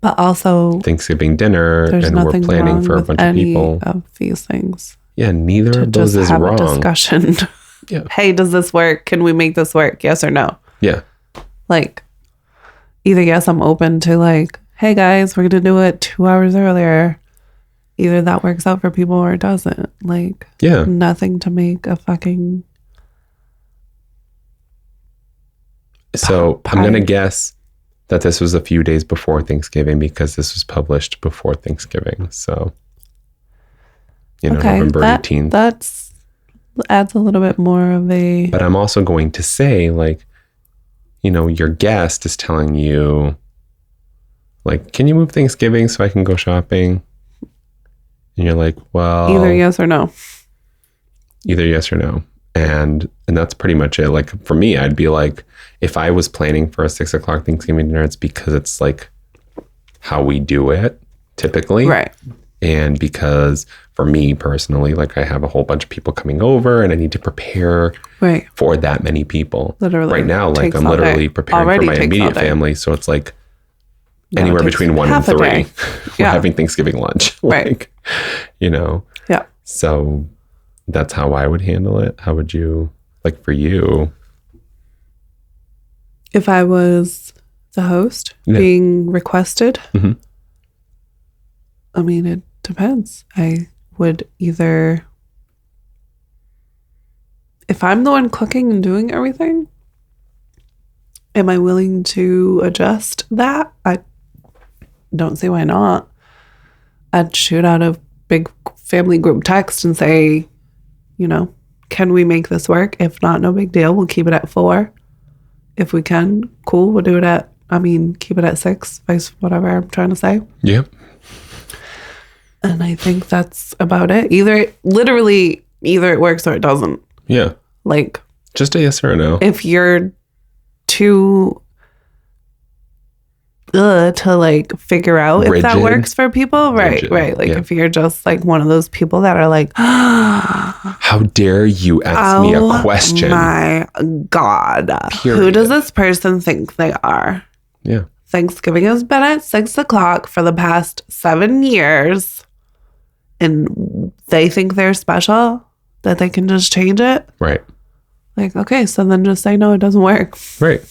Speaker 2: but also
Speaker 3: Thanksgiving dinner, and we're planning for a bunch of people.
Speaker 2: Of these things.
Speaker 3: Yeah, neither of those is wrong.
Speaker 2: A discussion.
Speaker 3: Yeah.
Speaker 2: Hey, does this work? Can we make this work? Yes or no?
Speaker 3: Yeah.
Speaker 2: Like, either yes, I'm open to like, hey guys, we're gonna do it 2 hours earlier. Either that works out for people or it doesn't. Like,
Speaker 3: yeah,
Speaker 2: nothing to make a fucking.
Speaker 3: So I'm gonna guess that this was a few days before Thanksgiving because this was published before Thanksgiving. So, November 18th.
Speaker 2: That's adds a little bit more of a...
Speaker 3: But I'm also going to say, like, your guest is telling you, like, can you move Thanksgiving so I can go shopping? And you're like, well...
Speaker 2: Either yes or no.
Speaker 3: Either yes or no. And that's pretty much it. Like, for me, I'd be like, if I was planning for a 6 o'clock Thanksgiving dinner, it's because it's like how we do it typically.
Speaker 2: Right.
Speaker 3: And because for me personally, like, I have a whole bunch of people coming over and I need to prepare for that many people.
Speaker 2: Literally.
Speaker 3: Right now, like, I'm literally preparing for my immediate family. So it's like anywhere between 1 and 3. We're having Thanksgiving lunch. Like,
Speaker 2: Yeah.
Speaker 3: So that's how I would handle it. How would you, like, for you?
Speaker 2: If I was the host being requested, I mean, it depends. I would either, if I'm the one cooking and doing everything, am I willing to adjust that? I don't see why not. I'd shoot out a big family group text and say, can we make this work? If not, no big deal. We'll keep it at 4. If we can, cool. We'll do it at, keep it at 6, whatever I'm trying to say.
Speaker 3: Yeah.
Speaker 2: And I think that's about it. Either it works or it doesn't.
Speaker 3: Yeah.
Speaker 2: Like,
Speaker 3: just a yes or a no.
Speaker 2: If you're too to like figure out if that works for people, right. Like, if you're just like one of those people that are like,
Speaker 3: how dare you ask me a question?
Speaker 2: My God.
Speaker 3: Period.
Speaker 2: Who does this person think they are?
Speaker 3: Yeah.
Speaker 2: Thanksgiving has been at 6 o'clock for the past 7 years. And they think they're special, that they can just change it.
Speaker 3: Right.
Speaker 2: Like, okay, so then just say, no, it doesn't work.
Speaker 3: Right.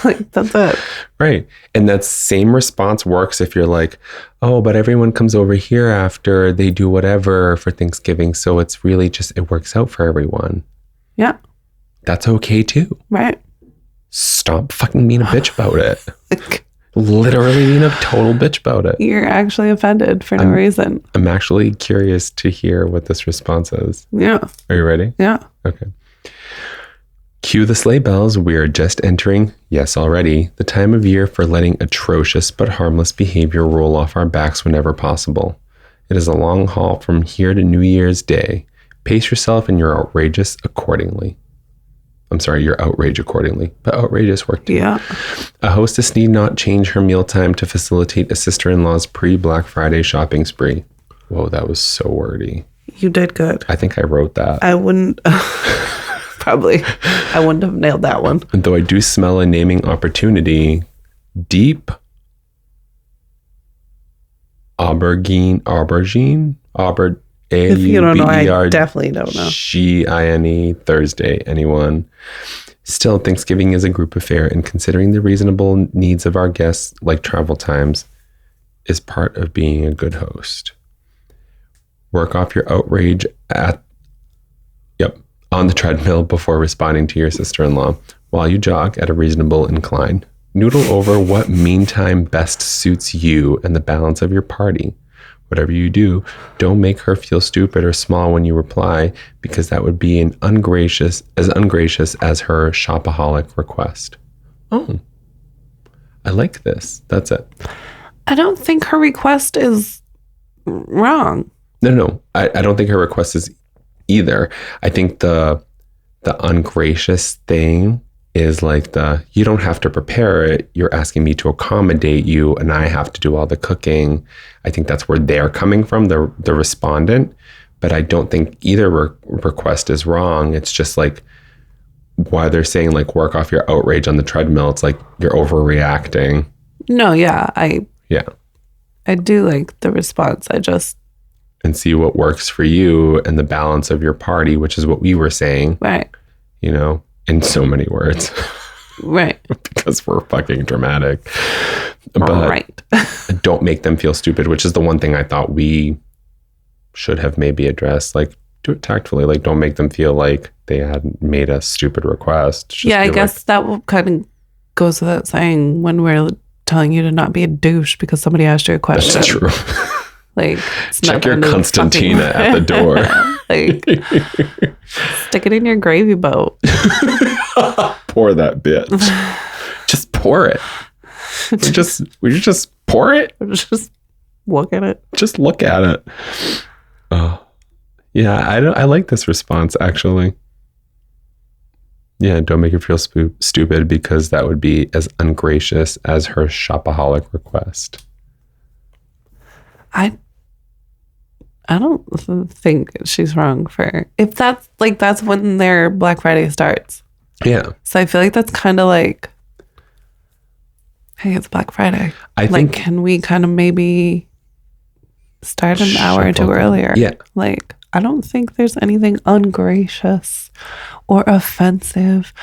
Speaker 2: Like, that's it.
Speaker 3: Right. And that same response works if you're like, oh, but everyone comes over here after they do whatever for Thanksgiving. So it's really just, it works out for everyone.
Speaker 2: Yeah.
Speaker 3: That's okay too.
Speaker 2: Right.
Speaker 3: Stop fucking being a bitch about it. Literally being a total bitch about it.
Speaker 2: You're actually offended for no reason.
Speaker 3: I'm actually curious to hear what this response is.
Speaker 2: Yeah.
Speaker 3: Are you ready?
Speaker 2: Yeah.
Speaker 3: Okay. Cue the sleigh bells. We are just entering, yes, already, the time of year for letting atrocious but harmless behavior roll off our backs whenever possible. It is a long haul from here to New Year's Day. Pace yourself and your outrageous accordingly. I'm sorry, your outrage accordingly, but outrageous work too.
Speaker 2: Yeah.
Speaker 3: A hostess need not change her mealtime to facilitate a sister-in-law's pre-Black Friday shopping spree. Whoa, that was so wordy.
Speaker 2: You did good.
Speaker 3: I think I wrote that.
Speaker 2: I wouldn't Probably. I wouldn't have nailed that one.
Speaker 3: And though I do smell a naming opportunity, deep aubergine,
Speaker 2: If you don't know, I definitely don't know.
Speaker 3: G-I-N-E, Thursday, anyone? Still, Thanksgiving is a group affair, and considering the reasonable needs of our guests, like travel times, is part of being a good host. Work off your outrage on the treadmill before responding to your sister-in-law while you jog at a reasonable incline. Noodle over what meantime best suits you and the balance of your party. Whatever you do, don't make her feel stupid or small when you reply, because that would be as ungracious as her shopaholic request. Oh, I like this. That's it.
Speaker 2: I don't think her request is wrong.
Speaker 3: No. I don't think her request is either. I think the ungracious thing is like you don't have to prepare it. You're asking me to accommodate you and I have to do all the cooking. I think that's where they're coming from, the respondent. But I don't think either request is wrong. It's just like why they're saying like work off your outrage on the treadmill. It's like you're overreacting.
Speaker 2: No, yeah. I do like the response.
Speaker 3: And see what works for you and the balance of your party, which is what we were saying.
Speaker 2: Right.
Speaker 3: In so many words.
Speaker 2: Right.
Speaker 3: Because we're fucking dramatic. But
Speaker 2: right.
Speaker 3: Don't make them feel stupid, which is the one thing I thought we should have maybe addressed. Like, do it tactfully. Like, don't make them feel like they had made a stupid request. Just
Speaker 2: I guess that kind of goes without saying when we're telling you to not be a douche because somebody asked you a question.
Speaker 3: That's true.
Speaker 2: Like,
Speaker 3: check your Constantina at the door.
Speaker 2: Like, stick it in your gravy boat.
Speaker 3: Pour that bitch. Just pour it. We just pour it.
Speaker 2: Just look at it.
Speaker 3: Just look at it. Oh, yeah. I like this response actually. Yeah, don't make her feel stupid because that would be as ungracious as her shopaholic request.
Speaker 2: I don't think she's wrong for if that's when their Black Friday starts.
Speaker 3: Yeah.
Speaker 2: So I feel like that's kind of like, hey, it's Black Friday. I think, can we kind of maybe start an hour or two earlier?
Speaker 3: Yeah.
Speaker 2: Like, I don't think there's anything ungracious or offensive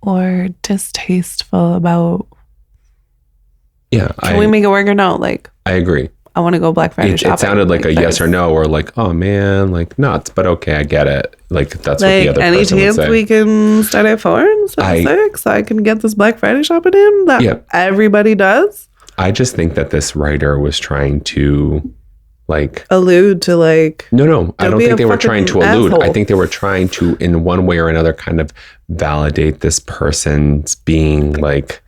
Speaker 2: or distasteful about.
Speaker 3: Yeah.
Speaker 2: Can we make it work or no? Like,
Speaker 3: I agree.
Speaker 2: I want to go Black Friday shopping.
Speaker 3: It sounded like a yes or no, or like, oh man, like nuts, but okay, I get it. Like that's
Speaker 2: like,
Speaker 3: what the other person would say.
Speaker 2: Any chance we can start at 4 instead of 6 so I can get this Black Friday shopping in that everybody does?
Speaker 3: I just think that this writer was trying to like
Speaker 2: allude to like
Speaker 3: no, I don't think they were trying to allude. I think they were trying to, in one way or another, kind of validate this person's being like,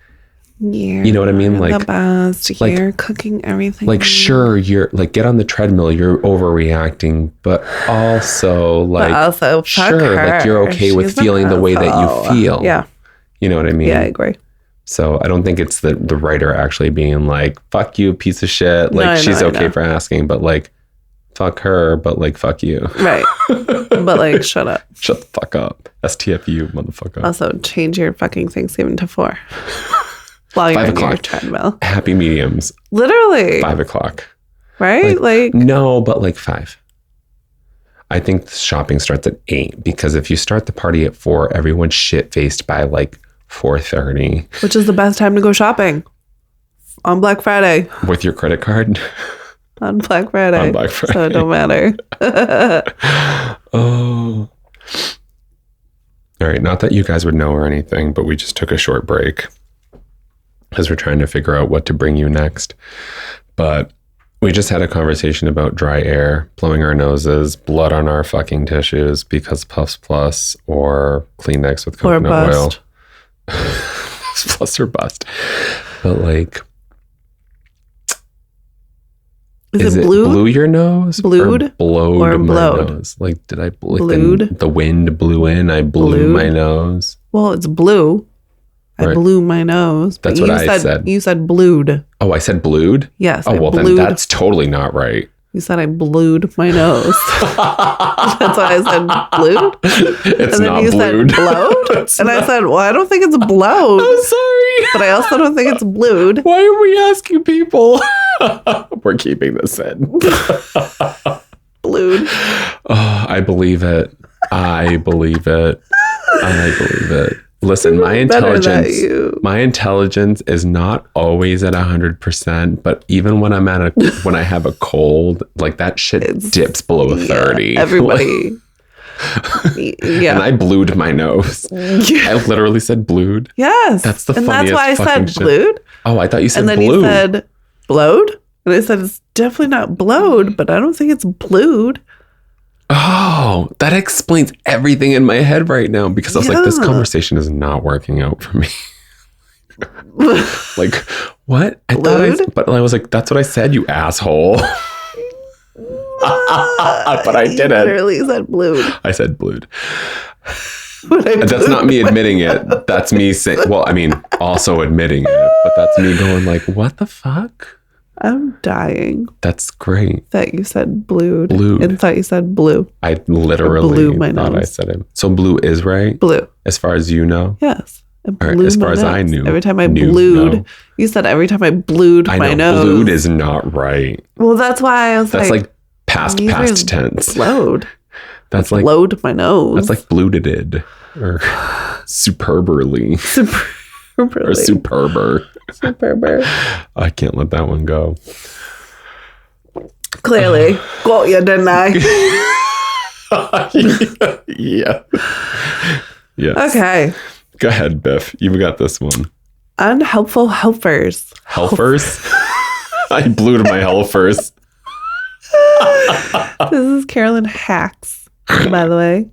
Speaker 3: you know what I mean? Like
Speaker 2: the best. Like, you're cooking everything.
Speaker 3: Like, sure, you're like, get on the treadmill. You're overreacting, but also like, sure, like you're okay with feeling the way that you feel.
Speaker 2: Yeah.
Speaker 3: You know what I mean?
Speaker 2: Yeah, I agree.
Speaker 3: So I don't think it's the writer actually being like, fuck you, piece of shit. Like she's okay for asking, but like, fuck her, but like, fuck you.
Speaker 2: Right. But like, shut up.
Speaker 3: Shut the fuck up. STFU, motherfucker.
Speaker 2: Also, change your fucking Thanksgiving to 4. While you're on your treadmill.
Speaker 3: Happy mediums.
Speaker 2: Literally.
Speaker 3: 5 o'clock.
Speaker 2: Right? Like
Speaker 3: no, but like 5. I think the shopping starts at 8 because if you start the party at 4, everyone's shit-faced by like 4:30. Which
Speaker 2: is the best time to go shopping. On Black Friday.
Speaker 3: With your credit card?
Speaker 2: On Black Friday.
Speaker 3: On Black Friday.
Speaker 2: So it don't matter.
Speaker 3: Oh. All right. Not that you guys would know or anything, but we just took a short break as we're trying to figure out what to bring you next. But we just had a conversation about dry air, blowing our noses, blood on our fucking tissues because Puffs Plus or Kleenex with coconut oil. Puffs Plus or bust. But like, is it blew your nose?
Speaker 2: Blued?
Speaker 3: Or blowed
Speaker 2: or
Speaker 3: my
Speaker 2: blowed?
Speaker 3: Nose? Like, did I like
Speaker 2: blued?
Speaker 3: The wind blew in, I blew my nose.
Speaker 2: Well, it's blue. I blew my nose.
Speaker 3: That's what I said.
Speaker 2: You said blued.
Speaker 3: Oh, I said blued?
Speaker 2: Yes.
Speaker 3: Oh, well, then that's totally not right.
Speaker 2: You said I blued my nose. That's why I said blued.
Speaker 3: It's
Speaker 2: And then
Speaker 3: not
Speaker 2: you
Speaker 3: blued.
Speaker 2: said blowed. And I said, well, I don't think it's blowed.
Speaker 3: I'm sorry.
Speaker 2: But I also don't think it's blued.
Speaker 3: Why are we asking people? We're keeping this in.
Speaker 2: Blued.
Speaker 3: Oh, I believe it. I believe it. I believe it. Listen, my intelligence is not always at 100%, but even when when I have a cold, like that shit dips below 30.
Speaker 2: Everybody. Yeah.
Speaker 3: And I blued my nose. I literally said blued.
Speaker 2: Yes.
Speaker 3: That's the
Speaker 2: and
Speaker 3: funniest
Speaker 2: that's why I said
Speaker 3: shit.
Speaker 2: blued.
Speaker 3: Oh, I thought you said
Speaker 2: and then
Speaker 3: blue.
Speaker 2: you said blowed. And I said, it's definitely not blowed, but I don't think it's blued.
Speaker 3: Oh, that explains everything in my head right now because I was like, this conversation is not working out for me. Like, what? But I was like, that's what I said, you asshole. But I didn't.
Speaker 2: Literally said blued.
Speaker 3: I said blued. That's not me admitting it. That's me saying, well, I mean, also admitting it, but that's me going like, what the fuck?
Speaker 2: I'm dying.
Speaker 3: That's great.
Speaker 2: That you said blued.
Speaker 3: Blued.
Speaker 2: And thought you said blue.
Speaker 3: I literally
Speaker 2: blew my
Speaker 3: thought I
Speaker 2: nose.
Speaker 3: said it. So blue is right?
Speaker 2: Blue.
Speaker 3: As far as you know?
Speaker 2: Yes.
Speaker 3: Or as far as I knew.
Speaker 2: Every time I
Speaker 3: knew,
Speaker 2: blued.
Speaker 3: no.
Speaker 2: You said every time I blued
Speaker 3: I
Speaker 2: my
Speaker 3: know,
Speaker 2: nose.
Speaker 3: blued is not right.
Speaker 2: Well, that's why I was
Speaker 3: That's like past
Speaker 2: neither
Speaker 3: tense.
Speaker 2: Blowed.
Speaker 3: That's like
Speaker 2: Blowed my nose.
Speaker 3: That's like bluted or superberly. Or superber.
Speaker 2: Superber.
Speaker 3: I can't let that one go.
Speaker 2: Clearly. Got you, didn't I?
Speaker 3: Yeah. Yes.
Speaker 2: Okay.
Speaker 3: Go ahead, Biff. You've got this one.
Speaker 2: Unhelpful helpers.
Speaker 3: Helpers? I blued my helpers.
Speaker 2: This is Carolyn Hacks, by the way.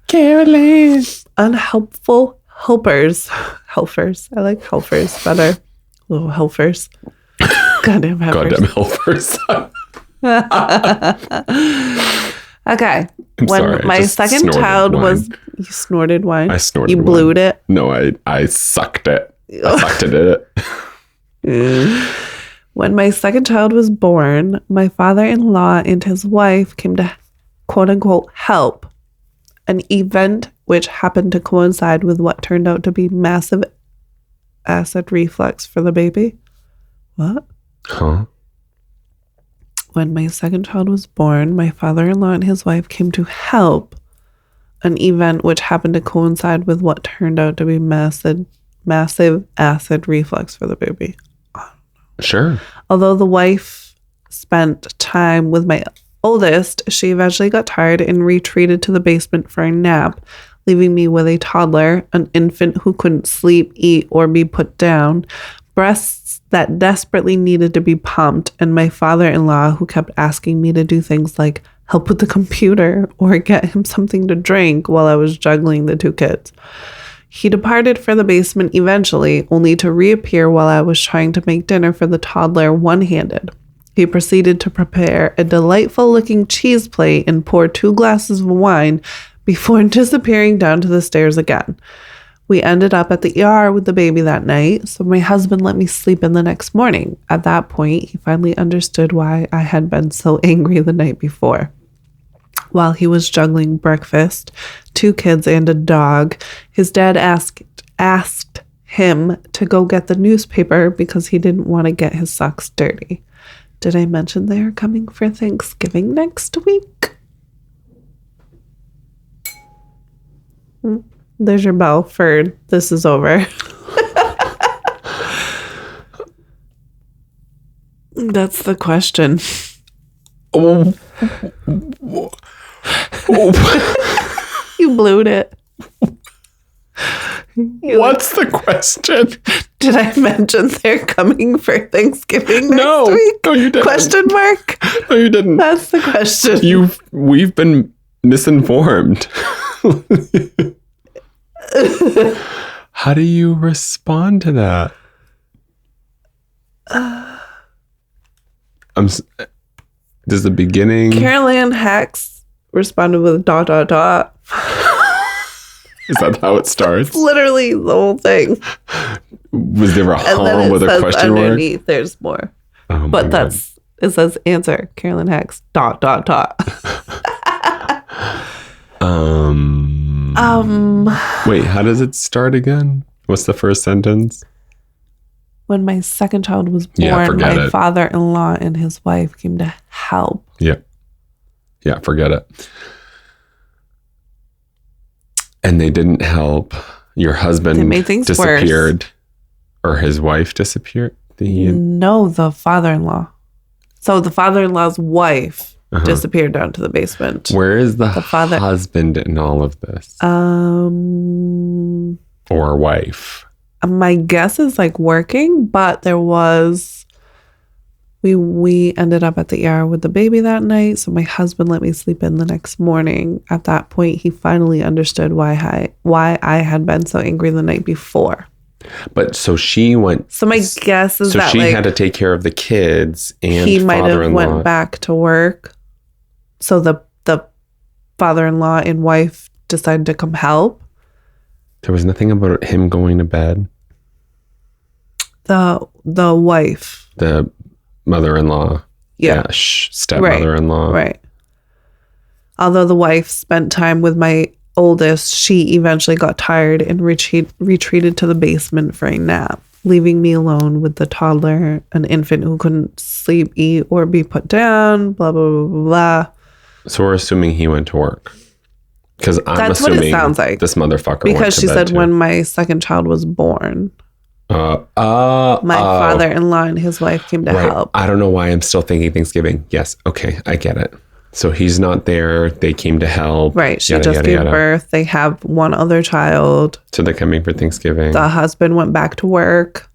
Speaker 3: Carolyn.
Speaker 2: Unhelpful helpers. Helpers. I like helpers better. Little helpers. Goddamn helpers.
Speaker 3: Goddamn helpers.
Speaker 2: Okay.
Speaker 3: I'm
Speaker 2: when
Speaker 3: sorry, I
Speaker 2: my
Speaker 3: just
Speaker 2: second
Speaker 3: snorted
Speaker 2: child
Speaker 3: wine.
Speaker 2: was... You snorted wine?
Speaker 3: I snorted
Speaker 2: You
Speaker 3: wine.
Speaker 2: blued it?
Speaker 3: No, I sucked it. I sucked it.
Speaker 2: When my second child was born, my father-in-law and his wife came to quote-unquote help, an event which happened to coincide with what turned out to be massive acid reflux for the baby. What?
Speaker 3: Huh?
Speaker 2: When my second child was born, my father-in-law and his wife came to help, an event which happened to coincide with what turned out to be massive acid reflux for the baby.
Speaker 3: Sure.
Speaker 2: Although the wife spent time with my oldest, she eventually got tired and retreated to the basement for a nap, leaving me with a toddler, an infant who couldn't sleep, eat, or be put down, breasts that desperately needed to be pumped, and my father-in-law who kept asking me to do things like help with the computer or get him something to drink while I was juggling the two kids. He departed for the basement eventually, only to reappear while I was trying to make dinner for the toddler one-handed. He proceeded to prepare a delightful-looking cheese plate and pour 2 glasses of wine before disappearing down to the stairs again. We ended up at the ER with the baby that night, so my husband let me sleep in the next morning. At that point, he finally understood why I had been so angry the night before. While he was juggling breakfast, 2 kids and a dog, his dad asked him to go get the newspaper because he didn't want to get his socks dirty. Did I mention they are coming for Thanksgiving next week? There's your bell for this is over. That's the question.
Speaker 3: Oh.
Speaker 2: You blew it.
Speaker 3: What's the question?
Speaker 2: Did I mention they're coming for Thanksgiving next week?
Speaker 3: No, you didn't.
Speaker 2: Question mark?
Speaker 3: No, you didn't.
Speaker 2: That's the question.
Speaker 3: We've been misinformed. How do you respond to that? Does the beginning...
Speaker 2: Carolyn Hacks responded with ...
Speaker 3: Is that how it starts?
Speaker 2: Literally the whole thing.
Speaker 3: Was there a
Speaker 2: And then
Speaker 3: hum
Speaker 2: it
Speaker 3: with a
Speaker 2: says
Speaker 3: question mark?
Speaker 2: underneath there's more.
Speaker 3: Oh my
Speaker 2: But
Speaker 3: God.
Speaker 2: that's It says answer, Carolyn Hex, ...
Speaker 3: Wait, how does it start again? What's the first sentence?
Speaker 2: When my second child was born, my father-in-law and his wife came to help.
Speaker 3: Yeah. Yeah, forget it. And they didn't help. Your husband disappeared.
Speaker 2: Worse.
Speaker 3: Or his wife disappeared?
Speaker 2: No, the father-in-law. So the father-in-law's wife disappeared down to the basement.
Speaker 3: Where is the husband in all of this? Or wife?
Speaker 2: My guess is like working, but there was... We ended up at the ER with the baby that night, so my husband let me sleep in the next morning. At that point, he finally understood why I had been so angry the night before.
Speaker 3: But so she went...
Speaker 2: So my guess is that
Speaker 3: she had to take care of the kids and
Speaker 2: he might have went back to work. So the father-in-law and wife decided to come help.
Speaker 3: There was nothing about him going to bed?
Speaker 2: The wife.
Speaker 3: The mother-in-law.
Speaker 2: Yeah.
Speaker 3: Stepmother-in-law.
Speaker 2: Right. Although the wife spent time with my oldest, she eventually got tired and retreated to the basement for a nap, leaving me alone with the toddler, an infant who couldn't sleep, eat, or be put down, blah, blah, blah, blah, blah.
Speaker 3: So we're assuming he went to work. Because
Speaker 2: That's what it sounds like.
Speaker 3: This motherfucker
Speaker 2: because she said
Speaker 3: too.
Speaker 2: When my second child was born. My father-in-law and his wife came to help.
Speaker 3: I don't know why I'm still thinking Thanksgiving. Yes. Okay. I get it. So he's not there. They came to help.
Speaker 2: Right. She just gave birth. They have one other child.
Speaker 3: So they're coming for Thanksgiving.
Speaker 2: The husband went back to work.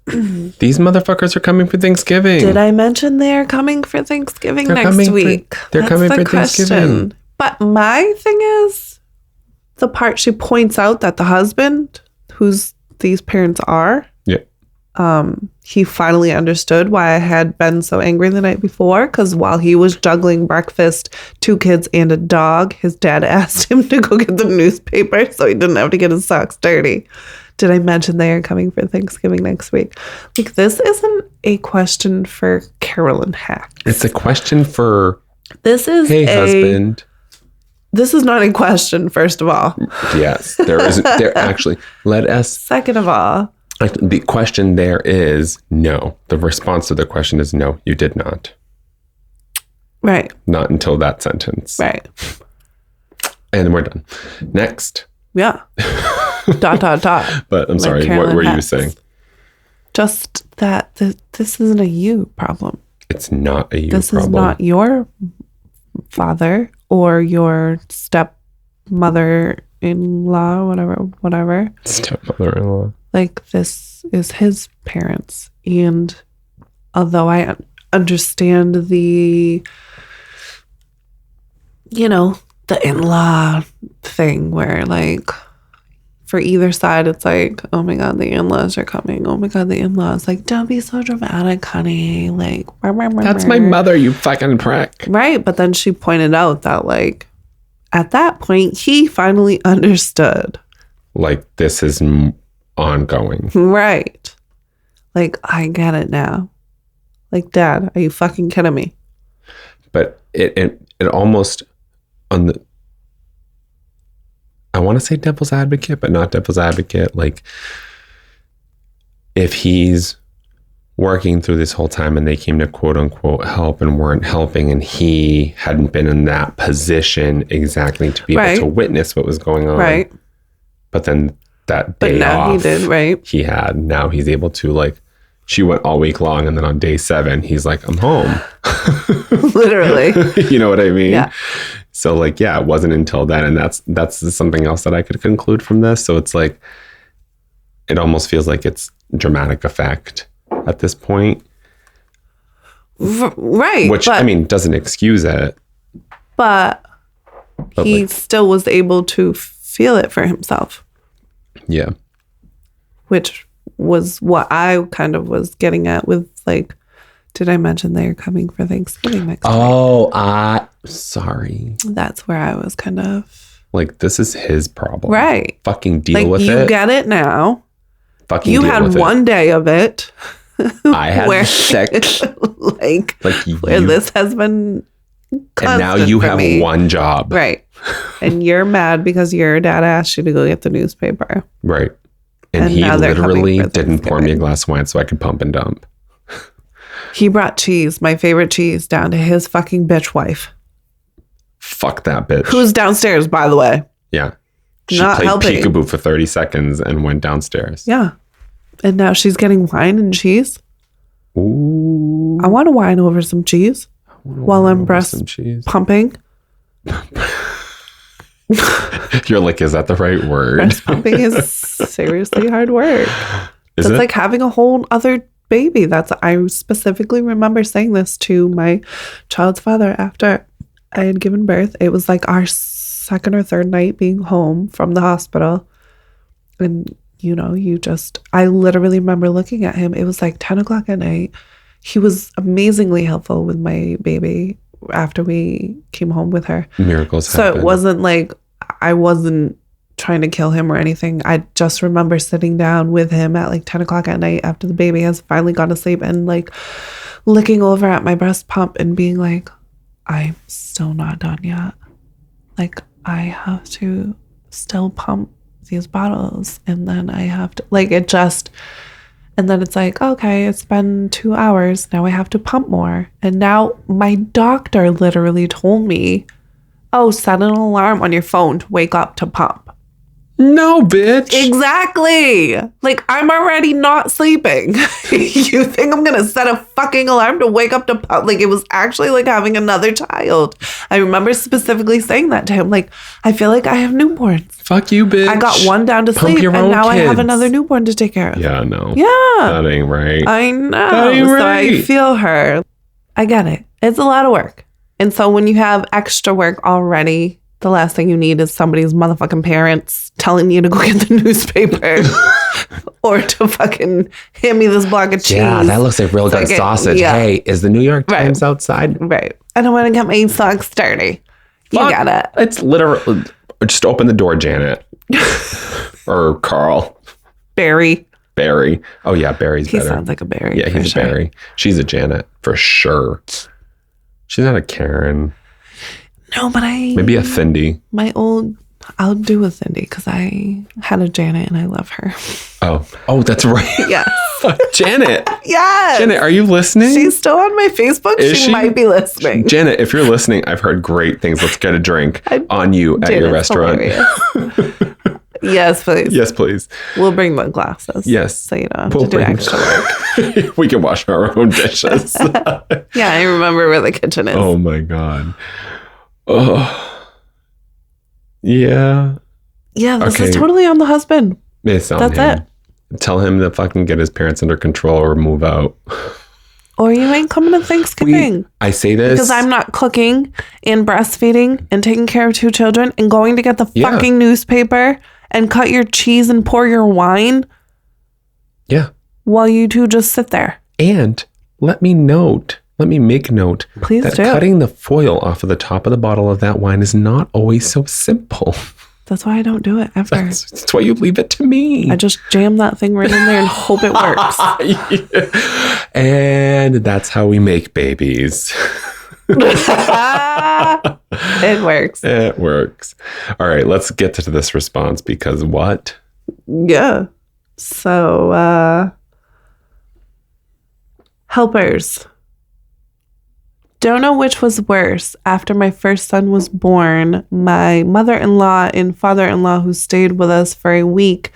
Speaker 3: These motherfuckers are coming for Thanksgiving.
Speaker 2: Did I mention they're coming for Thanksgiving next week?
Speaker 3: They're coming for Thanksgiving.
Speaker 2: But my thing is, the part she points out that the husband, who's these parents are, he finally understood why I had been so angry the night before. Because while he was juggling breakfast, 2 kids, and a dog, his dad asked him to go get the newspaper so he didn't have to get his socks dirty. Did I mention they are coming for Thanksgiving next week? Like, this isn't a question for Carolyn Hack.
Speaker 3: It's a question for...
Speaker 2: husband. This is not a question, first of all.
Speaker 3: Yes, there isn't. There actually, let us...
Speaker 2: Second of all...
Speaker 3: The question there is no. The response to the question is no, you did not.
Speaker 2: Right.
Speaker 3: Not until that sentence.
Speaker 2: Right.
Speaker 3: And we're done. Next.
Speaker 2: Yeah. ...
Speaker 3: But I'm sorry, what were you saying?
Speaker 2: Just that this isn't a you problem.
Speaker 3: It's not a you problem.
Speaker 2: This is not your father or your stepmother-in-law, whatever.
Speaker 3: Stepmother-in-law.
Speaker 2: Like, this is his parents. And although I understand the in-law thing where, like, for either side, it's like, oh my God, the in-laws are coming. Oh my God, the in-laws. Like, don't be so dramatic, honey. Like,
Speaker 3: that's my mother, you fucking prick.
Speaker 2: Right. But then she pointed out that, like, at that point, he finally understood.
Speaker 3: Like, this is ongoing.
Speaker 2: Right. Like, I get it now. Like, Dad, are you fucking kidding me?
Speaker 3: But it almost, on the... I want to say devil's advocate, but not devil's advocate. Like, if he's working through this whole time and they came to quote unquote help and weren't helping, and he hadn't been in that position exactly to be able to witness what was going on. Right. But then that day off,
Speaker 2: he did, right?
Speaker 3: He had. Now he's able to, like, she went all week long, and then on day 7, he's like, I'm home.
Speaker 2: Literally.
Speaker 3: You know what I mean?
Speaker 2: Yeah.
Speaker 3: So, like, yeah, it wasn't until then. And that's something else that I could conclude from this. So it's like, it almost feels like it's dramatic effect at this point.
Speaker 2: Right.
Speaker 3: Which, I mean, doesn't excuse it.
Speaker 2: But he, like, still was able to feel it for himself.
Speaker 3: Yeah.
Speaker 2: Which was what I kind of was getting at with, like, did I mention they're coming for Thanksgiving next week?
Speaker 3: Oh, sorry.
Speaker 2: That's where I was kind of...
Speaker 3: Like, this is his problem.
Speaker 2: Right.
Speaker 3: Fucking deal with it.
Speaker 2: You get it now.
Speaker 3: Fucking
Speaker 2: you had one day of it.
Speaker 3: I had
Speaker 2: Where-
Speaker 3: sex.
Speaker 2: like
Speaker 3: Like
Speaker 2: where
Speaker 3: you,
Speaker 2: this has been
Speaker 3: and now
Speaker 2: constant
Speaker 3: you
Speaker 2: for
Speaker 3: have
Speaker 2: me.
Speaker 3: one job.
Speaker 2: Right. And you're mad because your dad asked you to go get the newspaper.
Speaker 3: Right. And
Speaker 2: And
Speaker 3: he
Speaker 2: now they're coming
Speaker 3: literally
Speaker 2: for
Speaker 3: didn't pour me a
Speaker 2: Thanksgiving.
Speaker 3: glass of wine so I could pump and dump.
Speaker 2: He brought cheese, my favorite cheese, down to his fucking bitch wife.
Speaker 3: Fuck that bitch.
Speaker 2: Who's downstairs, by the way.
Speaker 3: Yeah. She
Speaker 2: Not
Speaker 3: played
Speaker 2: helping.
Speaker 3: peekaboo for 30 seconds and went downstairs.
Speaker 2: Yeah. And now she's getting wine and cheese.
Speaker 3: Ooh.
Speaker 2: I want to wine over some cheese while I'm breast
Speaker 3: some cheese.
Speaker 2: pumping.
Speaker 3: You're like, is that the right word?
Speaker 2: Breast pumping is seriously hard work.
Speaker 3: Is
Speaker 2: It's
Speaker 3: it?
Speaker 2: like having a whole other baby. I specifically remember saying this to my child's father after I had given birth. It was like our second or third night being home from the hospital. And, I literally remember looking at him. It was like 10 o'clock at night. He was amazingly helpful with my baby after we came home with her.
Speaker 3: Miracles
Speaker 2: So
Speaker 3: happen.
Speaker 2: it wasn't like I wasn't trying to kill him or anything. I just remember sitting down with him at like 10 o'clock at night after the baby has finally gone to sleep and like looking over at my breast pump and being like, I'm still not done yet. Like I have to still pump these bottles and then I have to and then it's like, okay, it's been 2 hours. Now I have to pump more. And now my doctor literally told me, oh, set an alarm on your phone to wake up to pump.
Speaker 3: No, bitch.
Speaker 2: Exactly. Like, I'm already not sleeping. You think I'm going to set a fucking alarm to wake up to pump? Like, it was actually like having another child. I remember specifically saying that to him. Like, I feel like I have newborns.
Speaker 3: Fuck you, bitch.
Speaker 2: I got one down to
Speaker 3: Pump
Speaker 2: sleep
Speaker 3: your
Speaker 2: and
Speaker 3: own
Speaker 2: now I have
Speaker 3: kids.
Speaker 2: another newborn to take care of.
Speaker 3: Yeah, no.
Speaker 2: Yeah.
Speaker 3: That ain't right.
Speaker 2: I know.
Speaker 3: That ain't
Speaker 2: So
Speaker 3: right.
Speaker 2: I feel her. I get it. It's a lot of work. And so when you have extra work already, the last thing you need is somebody's motherfucking parents telling you to go get the newspaper or to fucking hand me this block of cheese.
Speaker 3: Yeah, that looks like real good
Speaker 2: Fucking-
Speaker 3: sausage.
Speaker 2: yeah.
Speaker 3: Hey, is the New York
Speaker 2: Right.
Speaker 3: Times outside?
Speaker 2: Right. I don't want to get my socks dirty. You
Speaker 3: Fuck.
Speaker 2: got it.
Speaker 3: It's literally just open the door, Janet. Or Carl.
Speaker 2: Barry.
Speaker 3: Barry. Oh yeah, Barry's
Speaker 2: He
Speaker 3: better.
Speaker 2: sounds like a Barry.
Speaker 3: Yeah,
Speaker 2: for
Speaker 3: he's
Speaker 2: sure.
Speaker 3: a Barry. She's a Janet for sure. She's not a Karen.
Speaker 2: No, but
Speaker 3: Maybe a Cindy.
Speaker 2: I'll do a Cindy because I had a Janet and I love her.
Speaker 3: Oh, that's right.
Speaker 2: Yes.
Speaker 3: Janet.
Speaker 2: Yes.
Speaker 3: Janet, are you listening?
Speaker 2: She's still on my Facebook.
Speaker 3: Is
Speaker 2: She
Speaker 3: she?
Speaker 2: might be listening.
Speaker 3: Janet, if you're listening, I've heard great things. Let's get a drink on you at your
Speaker 2: Janet's
Speaker 3: restaurant.
Speaker 2: hilarious. Yes, please.
Speaker 3: Yes, please.
Speaker 2: We'll bring the glasses.
Speaker 3: Yes.
Speaker 2: So you don't have
Speaker 3: We'll
Speaker 2: to do
Speaker 3: bring
Speaker 2: extra work.
Speaker 3: We can wash our own dishes.
Speaker 2: Yeah, I remember where the kitchen is.
Speaker 3: Oh my God. Oh. Yeah.
Speaker 2: Yeah, this
Speaker 3: Okay.
Speaker 2: is totally on the husband.
Speaker 3: It's on
Speaker 2: That's
Speaker 3: him. Tell him to fucking get his parents under control or move out.
Speaker 2: Or you ain't coming to Thanksgiving.
Speaker 3: I say this
Speaker 2: Because I'm not cooking and breastfeeding and taking care of 2 children and going to get the
Speaker 3: Yeah.
Speaker 2: fucking newspaper and cut your cheese and pour your wine
Speaker 3: Yeah.
Speaker 2: while you two just sit there.
Speaker 3: And let me make note
Speaker 2: Please
Speaker 3: that
Speaker 2: do.
Speaker 3: cutting the foil off of the top of the bottle of that wine is not always so simple.
Speaker 2: That's why I don't do it ever.
Speaker 3: That's why you leave it to me.
Speaker 2: I just jam that thing right in there and hope it works.
Speaker 3: And that's how we make babies.
Speaker 2: It works.
Speaker 3: It works. All right, let's get to this response because what?
Speaker 2: Yeah. So, helpers. Don't know which was worse. After my first son was born, my mother-in-law and father-in-law who stayed with us for a week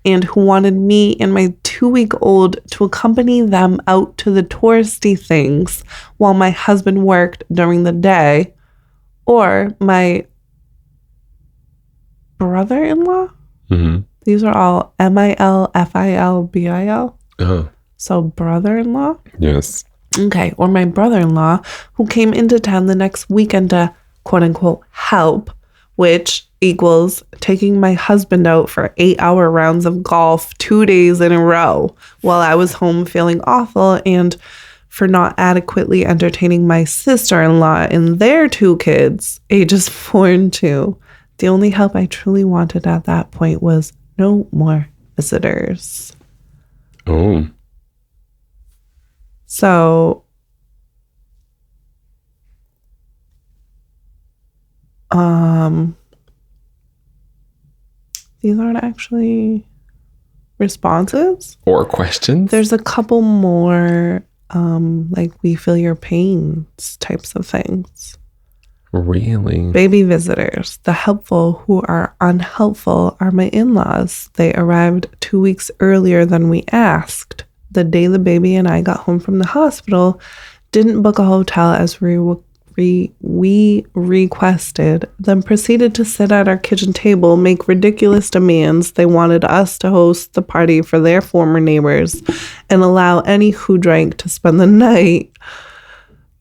Speaker 2: and who wanted me and my 2-week-old to accompany them out to the touristy things while my husband worked during the day, or my brother-in-law.
Speaker 3: Mm-hmm.
Speaker 2: These are all MILFILBIL.
Speaker 3: Oh,
Speaker 2: So brother-in-law.
Speaker 3: yes.
Speaker 2: Okay. Or my brother-in-law who came into town the next weekend to quote unquote help, which equals taking my husband out for 8-hour rounds of golf 2 days in a row while I was home feeling awful and for not adequately entertaining my sister-in-law and their 2 kids, ages 4 and 2. The only help I truly wanted at that point was no more visitors.
Speaker 3: Oh.
Speaker 2: So, these aren't actually responses
Speaker 3: or questions.
Speaker 2: There's a couple more, like we feel your pains types of things.
Speaker 3: Really?
Speaker 2: Baby visitors. The helpful who are unhelpful are my in-laws. They arrived 2 weeks earlier than we asked. The day the baby and I got home from the hospital, didn't book a hotel as we requested, then proceeded to sit at our kitchen table, make ridiculous demands. They wanted us to host the party for their former neighbors and allow any who drank to spend the night.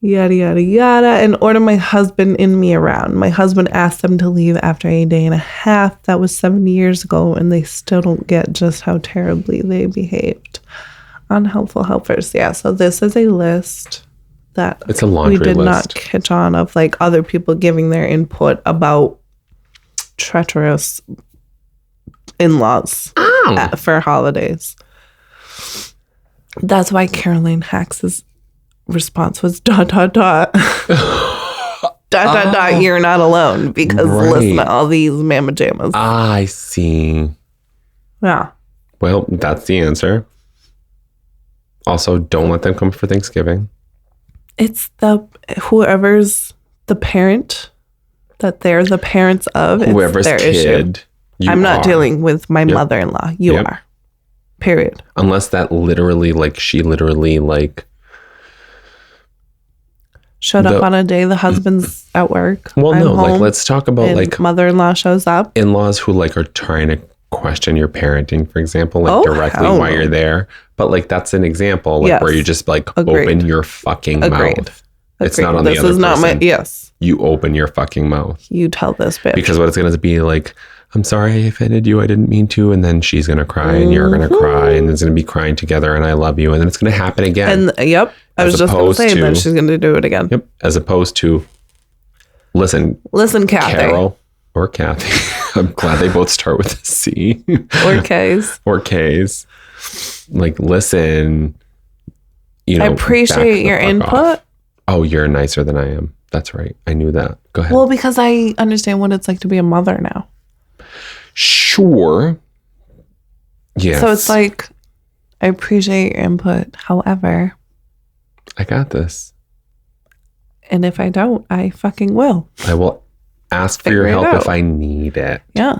Speaker 2: Yada, yada, yada, and order my husband and me around. My husband asked them to leave after a day and a half. That was 7 years ago, and they still don't get just how terribly they behaved. Unhelpful helpers. Yeah, so this is a list that
Speaker 3: it's a laundry
Speaker 2: we did
Speaker 3: list.
Speaker 2: not catch on of, like other people giving their input about treacherous in-laws for holidays. That's why Caroline Hax's response was ... You're not alone, because listen to all these mama jammas.
Speaker 3: I see.
Speaker 2: Yeah.
Speaker 3: Well, that's the answer. Also, don't let them come for Thanksgiving.
Speaker 2: It's whoever's the parent that they're the parents of.
Speaker 3: Whoever's
Speaker 2: it's their
Speaker 3: kid.
Speaker 2: Issue. I'm not dealing with my mother-in-law. You are. Period.
Speaker 3: Unless that literally, she literally,
Speaker 2: showed up on a day the husband's at work.
Speaker 3: Well,
Speaker 2: I'm
Speaker 3: no,
Speaker 2: home,
Speaker 3: let's talk about,
Speaker 2: mother-in-law shows up.
Speaker 3: In-laws who, are trying to question your parenting, for example, directly while you're there. But, that's an example, where you just, open your fucking mouth. It's not on the other person. This is not my...
Speaker 2: Yes.
Speaker 3: You open your fucking mouth.
Speaker 2: You tell this bitch.
Speaker 3: Because what it's going to be I'm sorry I offended you. I didn't mean to. And then she's going to cry and you're going to cry and it's going to be crying together and I love you. And then it's going to happen again.
Speaker 2: And I was just going to say that she's going to do it again.
Speaker 3: Yep. As opposed to, listen,
Speaker 2: Kathy.
Speaker 3: Carol or Kathy. I'm glad they both start with a C.
Speaker 2: Or K's.
Speaker 3: Or K's. Listen,
Speaker 2: I appreciate your input.
Speaker 3: Off. Oh, you're nicer than I am. That's right. I knew that. Go ahead.
Speaker 2: Well, because I understand what it's like to be a mother now.
Speaker 3: Sure. Yes.
Speaker 2: So it's I appreciate your input. However,
Speaker 3: I got this.
Speaker 2: And if I don't, I fucking will.
Speaker 3: I will ask for your help if I need it.
Speaker 2: Yeah.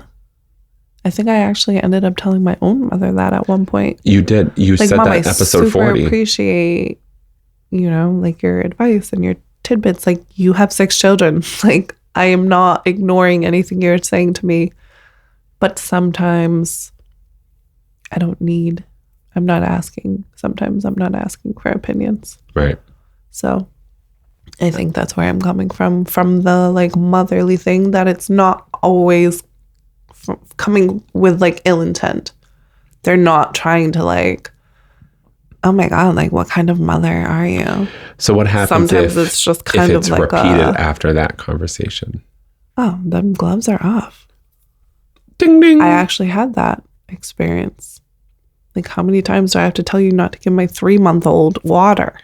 Speaker 2: I think I actually ended up telling my own mother that at one point.
Speaker 3: You did. You said
Speaker 2: Mom,
Speaker 3: that episode 40.
Speaker 2: I appreciate, your advice and your tidbits. You have 6 children. I am not ignoring anything you're saying to me. But sometimes I'm not asking. Sometimes I'm not asking for opinions.
Speaker 3: Right.
Speaker 2: So I think that's where I'm coming from the motherly thing, that it's not always coming with ill intent. They're not trying to oh my God, what kind of mother are you?
Speaker 3: So what happens
Speaker 2: sometimes it's just kind
Speaker 3: if
Speaker 2: of
Speaker 3: it's repeated after that conversation?
Speaker 2: Oh, them gloves are off.
Speaker 3: Ding, ding.
Speaker 2: I actually had that experience. How many times do I have to tell you not to give my 3-month-old water?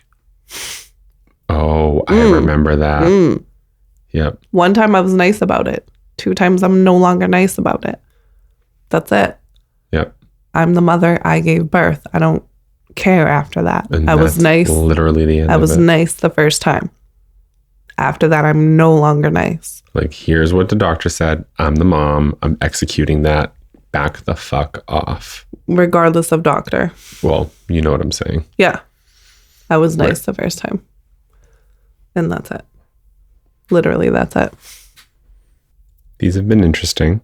Speaker 3: Oh, I remember that. Yep.
Speaker 2: 1 time I was nice about it. 2 times I'm no longer nice about it. That's it.
Speaker 3: Yep.
Speaker 2: I'm the mother. I gave birth. I don't care after that.
Speaker 3: And
Speaker 2: I was nice.
Speaker 3: Literally the end.
Speaker 2: I was nice the first time. After that, I'm no longer nice.
Speaker 3: Here's what the doctor said. I'm the mom. I'm executing that. Back the fuck off.
Speaker 2: Regardless of doctor.
Speaker 3: Well, you know what I'm saying.
Speaker 2: Yeah. I was nice the first time. And that's it. Literally, that's it.
Speaker 3: These have been interesting.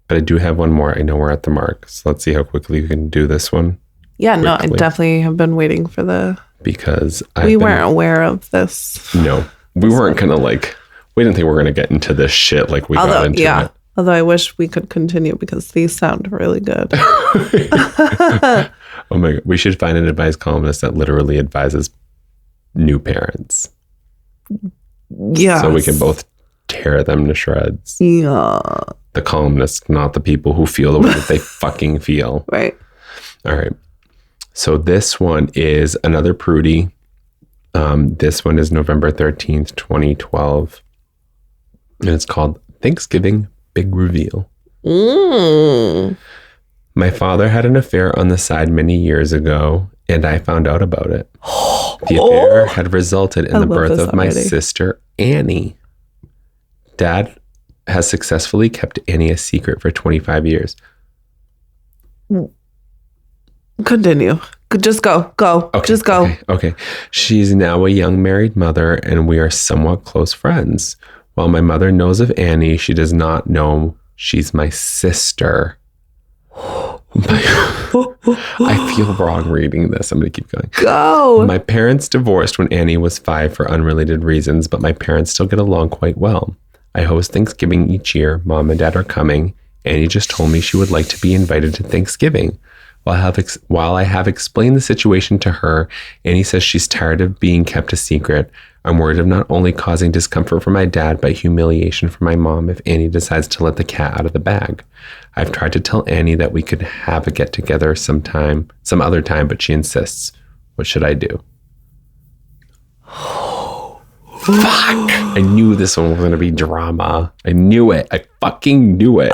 Speaker 3: But I do have one more. I know we're at the mark. So let's see how quickly we can do this one.
Speaker 2: Yeah, no, I definitely have been waiting for
Speaker 3: because
Speaker 2: we weren't aware of this.
Speaker 3: No. We weren't going to we didn't think we were going to get into this shit we got into it.
Speaker 2: Although I wish we could continue because these sound really good.
Speaker 3: Oh my God. We should find an advice columnist that literally advises new parents.
Speaker 2: Yeah.
Speaker 3: So we can both tear them to shreds.
Speaker 2: Yeah.
Speaker 3: The columnists, not the people who feel the way that they fucking feel.
Speaker 2: Right.
Speaker 3: All right. So this one is another Prudy. This one is November 13th, 2012. And it's called Thanksgiving Big Reveal. My father had an affair on the side many years ago, and I found out about it. The affair had resulted in the birth of my sister, Annie. Dad has successfully kept Annie a secret for 25 years.
Speaker 2: Continue. Just go.
Speaker 3: Okay,
Speaker 2: Just go.
Speaker 3: Okay. She's now a young married mother, and we are somewhat close friends. While my mother knows of Annie, she does not know she's my sister. I feel wrong reading this. I'm going to keep going.
Speaker 2: Go.
Speaker 3: My parents divorced when Annie was 5 for unrelated reasons, but my parents still get along quite well. I host Thanksgiving each year. Mom and Dad are coming. Annie just told me she would like to be invited to Thanksgiving. While I have explained the situation to her, Annie says she's tired of being kept a secret. I'm worried of not only causing discomfort for my dad, but humiliation for my mom if Annie decides to let the cat out of the bag. I've tried to tell Annie that we could have a get together some other time, but she insists. What should I do? Fuck! I knew this one was going to be drama. I knew it. I fucking knew it.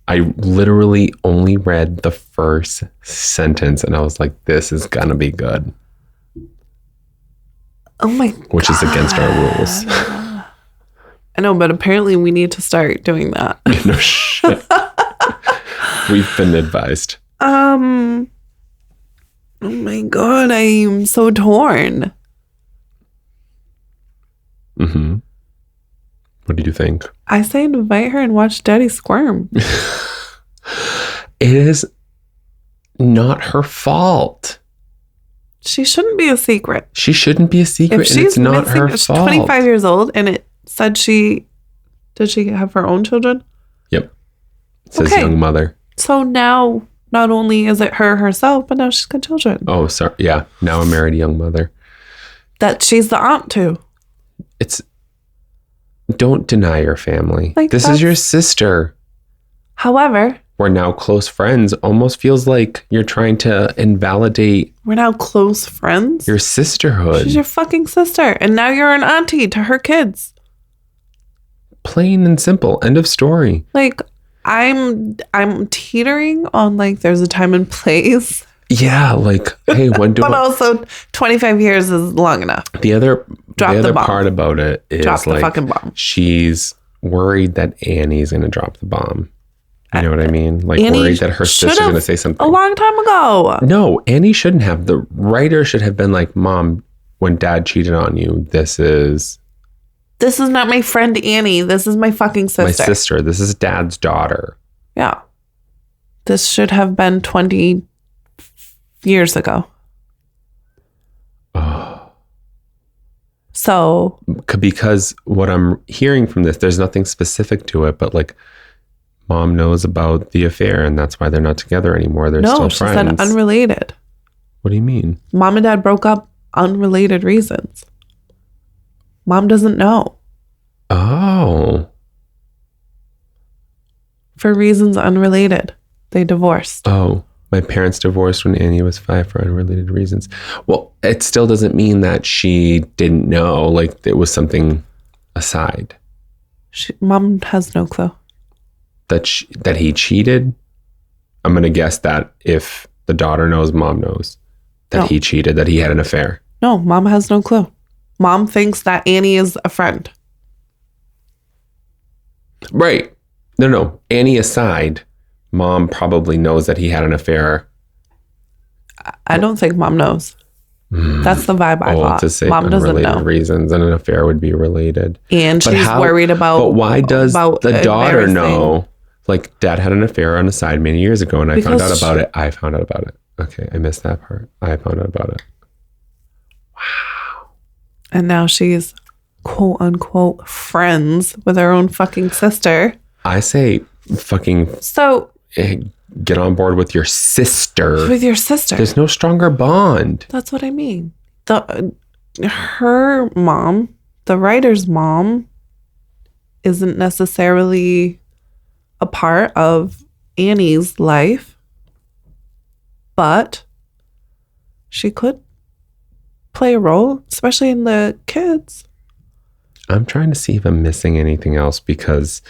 Speaker 3: I literally only read the first sentence and I was like, this is going to be good.
Speaker 2: Oh my God.
Speaker 3: Which is against our rules.
Speaker 2: I know, but apparently we need to start doing that.
Speaker 3: No shit. We've been advised.
Speaker 2: Oh my God, I'm so torn.
Speaker 3: Mm-hmm. What do you think?
Speaker 2: I say invite her and watch Daddy squirm.
Speaker 3: It is not her fault.
Speaker 2: She shouldn't be a secret.
Speaker 3: She shouldn't be a secret,
Speaker 2: If
Speaker 3: and it's not her fault.
Speaker 2: 25 years old, and it said did she have her own children?
Speaker 3: Yep. It says
Speaker 2: Okay.
Speaker 3: young mother.
Speaker 2: So now, not only is it her herself, but now she's got children.
Speaker 3: Oh, sorry. Yeah. Now a married young mother.
Speaker 2: That she's the aunt to.
Speaker 3: Don't deny your family.
Speaker 2: Like,
Speaker 3: this is your sister.
Speaker 2: However,
Speaker 3: We're now close friends. Almost feels like you're trying to invalidate
Speaker 2: we're now close friends.
Speaker 3: your sisterhood.
Speaker 2: She's your fucking sister. And now you're an auntie to her kids.
Speaker 3: Plain and simple. End of story.
Speaker 2: Like, I'm teetering on like there's a time and place.
Speaker 3: Yeah, like, hey, when do
Speaker 2: But
Speaker 3: I...
Speaker 2: also 25 years is long enough.
Speaker 3: The other
Speaker 2: bomb.
Speaker 3: part about it is
Speaker 2: Drop the
Speaker 3: like
Speaker 2: fucking bomb.
Speaker 3: she's worried that Annie's going to drop the bomb. You know what I mean? Like
Speaker 2: Annie
Speaker 3: worried that her sister's going to say something.
Speaker 2: A long time ago.
Speaker 3: No, Annie shouldn't have. The writer should have been like, Mom, when Dad cheated on you, this is
Speaker 2: not my friend Annie. This is my fucking sister.
Speaker 3: my sister. This is Dad's daughter.
Speaker 2: Yeah. This should have been 20 years ago.
Speaker 3: Oh.
Speaker 2: So.
Speaker 3: Because what I'm hearing from this, there's nothing specific to it, but like Mom knows about the affair and that's why they're not together anymore. They're still friends.
Speaker 2: No, she said unrelated.
Speaker 3: What do you mean?
Speaker 2: Mom and Dad broke up unrelated reasons. Mom doesn't know.
Speaker 3: Oh.
Speaker 2: For reasons unrelated. They divorced.
Speaker 3: Oh. My parents divorced when Annie was 5 for unrelated reasons. Well, it still doesn't mean that she didn't know. Like, it was something aside.
Speaker 2: Mom has no clue.
Speaker 3: That he cheated? I'm going to guess that if the daughter knows, Mom knows. That he cheated, that he had an affair.
Speaker 2: No, Mom has no clue. Mom thinks that Annie is a friend.
Speaker 3: Right. No. Annie aside, Mom probably knows that he had an affair.
Speaker 2: I don't think Mom knows. That's the vibe I got.
Speaker 3: To say
Speaker 2: Mom doesn't know.
Speaker 3: reasons, and an affair would be related.
Speaker 2: And she's worried about.
Speaker 3: But why does the daughter know? Like, Dad had an affair on the side many years ago, and I found out about it. I found out about it. Okay, I missed that part. I found out about it. Wow.
Speaker 2: And now she's quote unquote friends with her own fucking sister.
Speaker 3: I say fucking.
Speaker 2: So.
Speaker 3: Get on board with your sister.
Speaker 2: With your sister.
Speaker 3: There's no stronger bond.
Speaker 2: That's what I mean. Her mom, the writer's mom, isn't necessarily a part of Annie's life. but she could play a role, especially in the kids.
Speaker 3: I'm trying to see if I'm missing anything else because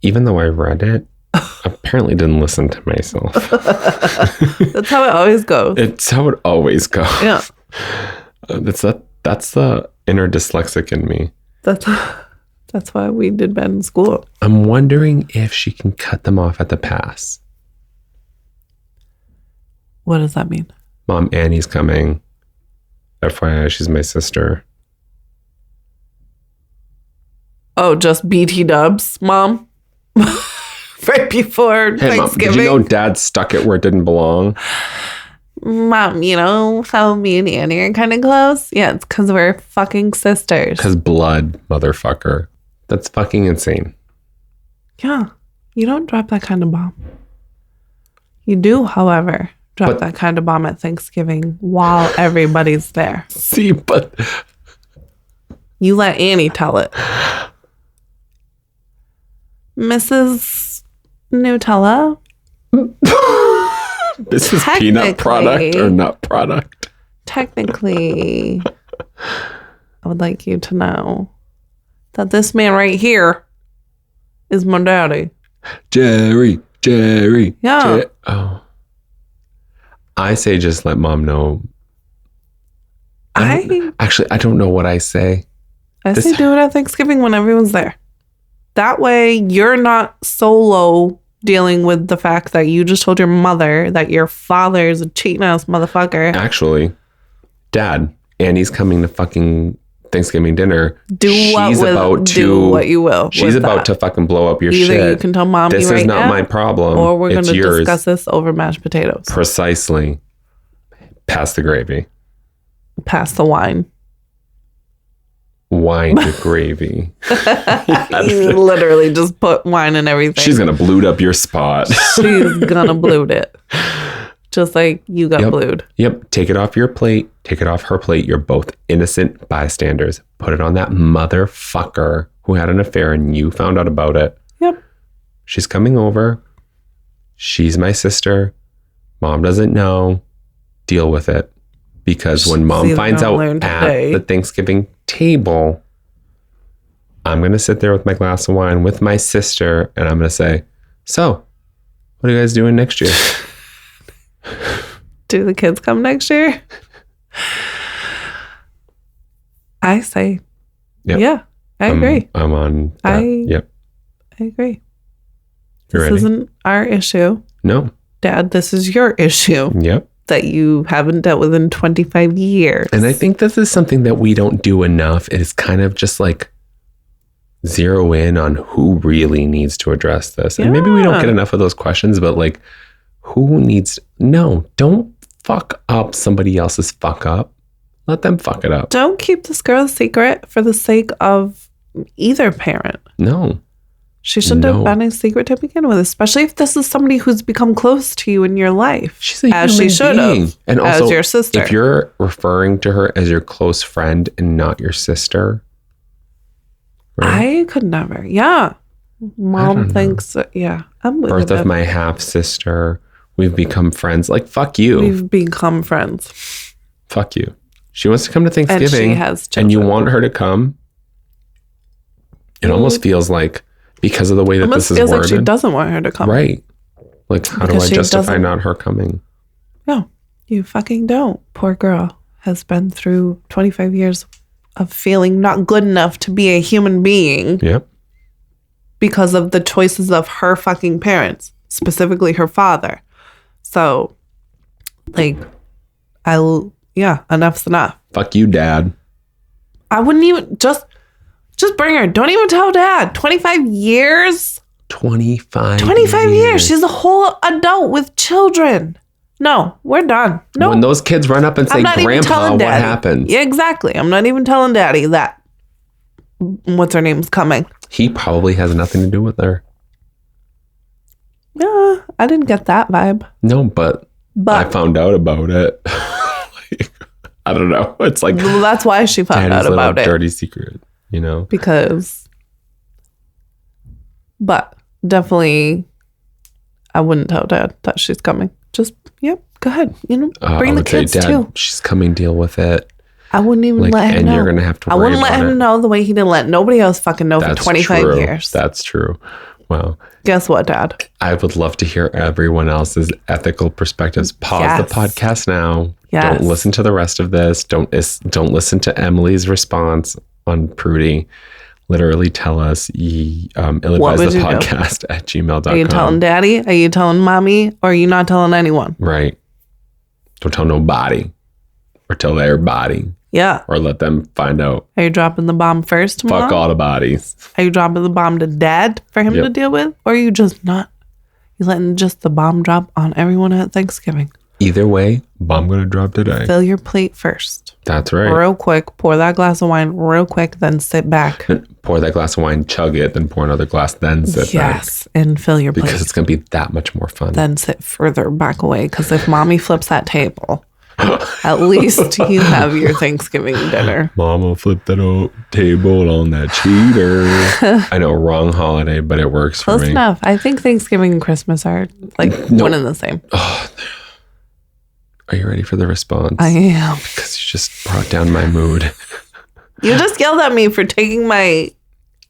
Speaker 3: even though I read it, I apparently didn't listen to myself.
Speaker 2: That's how it always goes.
Speaker 3: It's how it always goes.
Speaker 2: Yeah.
Speaker 3: That's the inner dyslexic in me.
Speaker 2: That's why we did bad in school.
Speaker 3: I'm wondering if she can cut them off at the pass.
Speaker 2: What does that mean?
Speaker 3: Mom, Annie's coming. FYI, she's my sister.
Speaker 2: Oh, just BT dubs, Mom? Right before
Speaker 3: Hey, Mom,
Speaker 2: Thanksgiving.
Speaker 3: did you know Dad stuck it where it didn't belong?
Speaker 2: Mom, you know how me and Annie are kind of close? Yeah, it's because we're fucking sisters.
Speaker 3: Because blood, motherfucker. That's fucking insane.
Speaker 2: Yeah, you don't drop that kind of bomb. You do, however, drop that kind of bomb at Thanksgiving while everybody's there.
Speaker 3: See, but...
Speaker 2: You let Annie tell it. Mrs. Nutella?
Speaker 3: This is peanut product or nut product?
Speaker 2: Technically, I would like you to know that this man right here is my daddy.
Speaker 3: Jerry.
Speaker 2: Yeah.
Speaker 3: Oh. I say just let Mom know. I don't know what I say.
Speaker 2: I say do it at Thanksgiving when everyone's there. That way you're not solo dealing with the fact that you just told your mother that your father is a cheating ass motherfucker.
Speaker 3: Actually, Dad, Annie's coming to fucking Thanksgiving dinner.
Speaker 2: Do what you will.
Speaker 3: She's about to fucking blow up your
Speaker 2: Either
Speaker 3: shit.
Speaker 2: you can tell Mommy
Speaker 3: this
Speaker 2: right
Speaker 3: is not
Speaker 2: now,
Speaker 3: my problem.
Speaker 2: or we're going to
Speaker 3: yours.
Speaker 2: discuss this over mashed potatoes.
Speaker 3: Precisely. Pass the gravy.
Speaker 2: Pass the wine.
Speaker 3: Wine to gravy.
Speaker 2: You literally just put wine in everything.
Speaker 3: She's gonna blood up your spot.
Speaker 2: She's gonna blood it. Just like you got blued.
Speaker 3: Yep. Take it off your plate. Take it off her plate. You're both innocent bystanders. Put it on that motherfucker who had an affair and you found out about it.
Speaker 2: Yep.
Speaker 3: She's coming over. She's my sister. Mom doesn't know. Deal with it. Because when Mom finds out at the Thanksgiving table, I'm going to sit there with my glass of wine with my sister and I'm going to say, so, what are you guys doing next year?
Speaker 2: Do the kids come next year? I say, yeah, I agree.
Speaker 3: I'm on that. Yep.
Speaker 2: I agree.
Speaker 3: This
Speaker 2: isn't our issue.
Speaker 3: No.
Speaker 2: Dad, this is your issue.
Speaker 3: Yep.
Speaker 2: That you haven't dealt with in 25 years.
Speaker 3: And I think this is something that we don't do enough. It is kind of just like zero in on who really needs to address this. And maybe we don't get enough of those questions, but like who needs, don't fuck up somebody else's fuck up. Let them fuck it up.
Speaker 2: Don't keep this girl a secret for the sake of either parent.
Speaker 3: No.
Speaker 2: She shouldn't have been a secret to begin with, especially if this is somebody who's become close to you in your life.
Speaker 3: She's a human being. As she should have. And also,
Speaker 2: as your sister.
Speaker 3: If you're referring to her as your close friend and not your sister.
Speaker 2: Right? I could never. Yeah. Mom thinks, I'm with
Speaker 3: Birth of my half-sister. We've become friends. Like, fuck you.
Speaker 2: We've become friends.
Speaker 3: Fuck you. She wants to come to Thanksgiving.
Speaker 2: And she has children.
Speaker 3: And you want her to come. It almost feels like, because of the way that this is worded. It feels like
Speaker 2: she doesn't want her to come.
Speaker 3: Right. Like, how do I justify not her coming?
Speaker 2: No, you fucking don't. Poor girl has been through 25 years of feeling not good enough to be a human being.
Speaker 3: Yep.
Speaker 2: Because of the choices of her fucking parents, specifically her father. So, like, enough's enough.
Speaker 3: Fuck you, Dad.
Speaker 2: I wouldn't even just bring her. Don't even tell Dad. 25 years?
Speaker 3: 25
Speaker 2: years. She's a whole adult with children. No, we're done. No.
Speaker 3: When those kids run up and say, Grandpa, what happened?
Speaker 2: Yeah, exactly. I'm not even telling Daddy that. What's her name's coming.
Speaker 3: He probably has nothing to do with her.
Speaker 2: Yeah, I didn't get that vibe.
Speaker 3: No, but I found out about it. I don't know. It's like,
Speaker 2: well, that's why she found out about it.
Speaker 3: Dirty secret, you know? But definitely, I wouldn't tell Dad that she's coming. Just,
Speaker 2: Go ahead. Bring
Speaker 3: I
Speaker 2: the
Speaker 3: would say,
Speaker 2: kids
Speaker 3: Dad,
Speaker 2: too.
Speaker 3: she's coming, deal with it.
Speaker 2: I wouldn't even let him
Speaker 3: and
Speaker 2: know.
Speaker 3: you're going to have to
Speaker 2: I
Speaker 3: worry
Speaker 2: wouldn't let
Speaker 3: about
Speaker 2: him
Speaker 3: it.
Speaker 2: know the way he didn't let nobody else fucking know for 25 years.
Speaker 3: That's true. Wow.
Speaker 2: Guess what, Dad?
Speaker 3: I would love to hear everyone else's ethical perspectives. Pause the podcast now.
Speaker 2: Yes.
Speaker 3: Don't listen to the rest of this. Don't listen to Emily's response on Prudy. Literally tell us illadvisedthepodcast at gmail.com.
Speaker 2: Are you telling Daddy? Are you telling Mommy? Or are you not telling anyone?
Speaker 3: Right. Don't tell nobody. Or tell everybody.
Speaker 2: Yeah.
Speaker 3: Or let them find out.
Speaker 2: Are you dropping the bomb first, Mom?
Speaker 3: Fuck all the bodies.
Speaker 2: Are you dropping the bomb to Dad for him to deal with? Or are you just not? You letting just the bomb drop on everyone at Thanksgiving?
Speaker 3: Either way, bomb gonna drop today.
Speaker 2: Fill your plate first.
Speaker 3: That's right.
Speaker 2: Real quick. Pour that glass of wine real quick. Then sit back.
Speaker 3: Pour that glass of wine, chug it, then pour another glass, then sit back.
Speaker 2: Yes. And fill your plate.
Speaker 3: Because it's going to be that much more fun.
Speaker 2: Then sit further back away. Because if Mommy flips that table, at least you have your Thanksgiving dinner.
Speaker 3: Mama flipped that table on that cheater. I know, wrong holiday, but it works for
Speaker 2: Close
Speaker 3: me.
Speaker 2: enough. I think Thanksgiving and Christmas are like one and the same.
Speaker 3: Are you ready for the response?
Speaker 2: I am.
Speaker 3: Because you just brought down my mood.
Speaker 2: You just yelled at me for taking my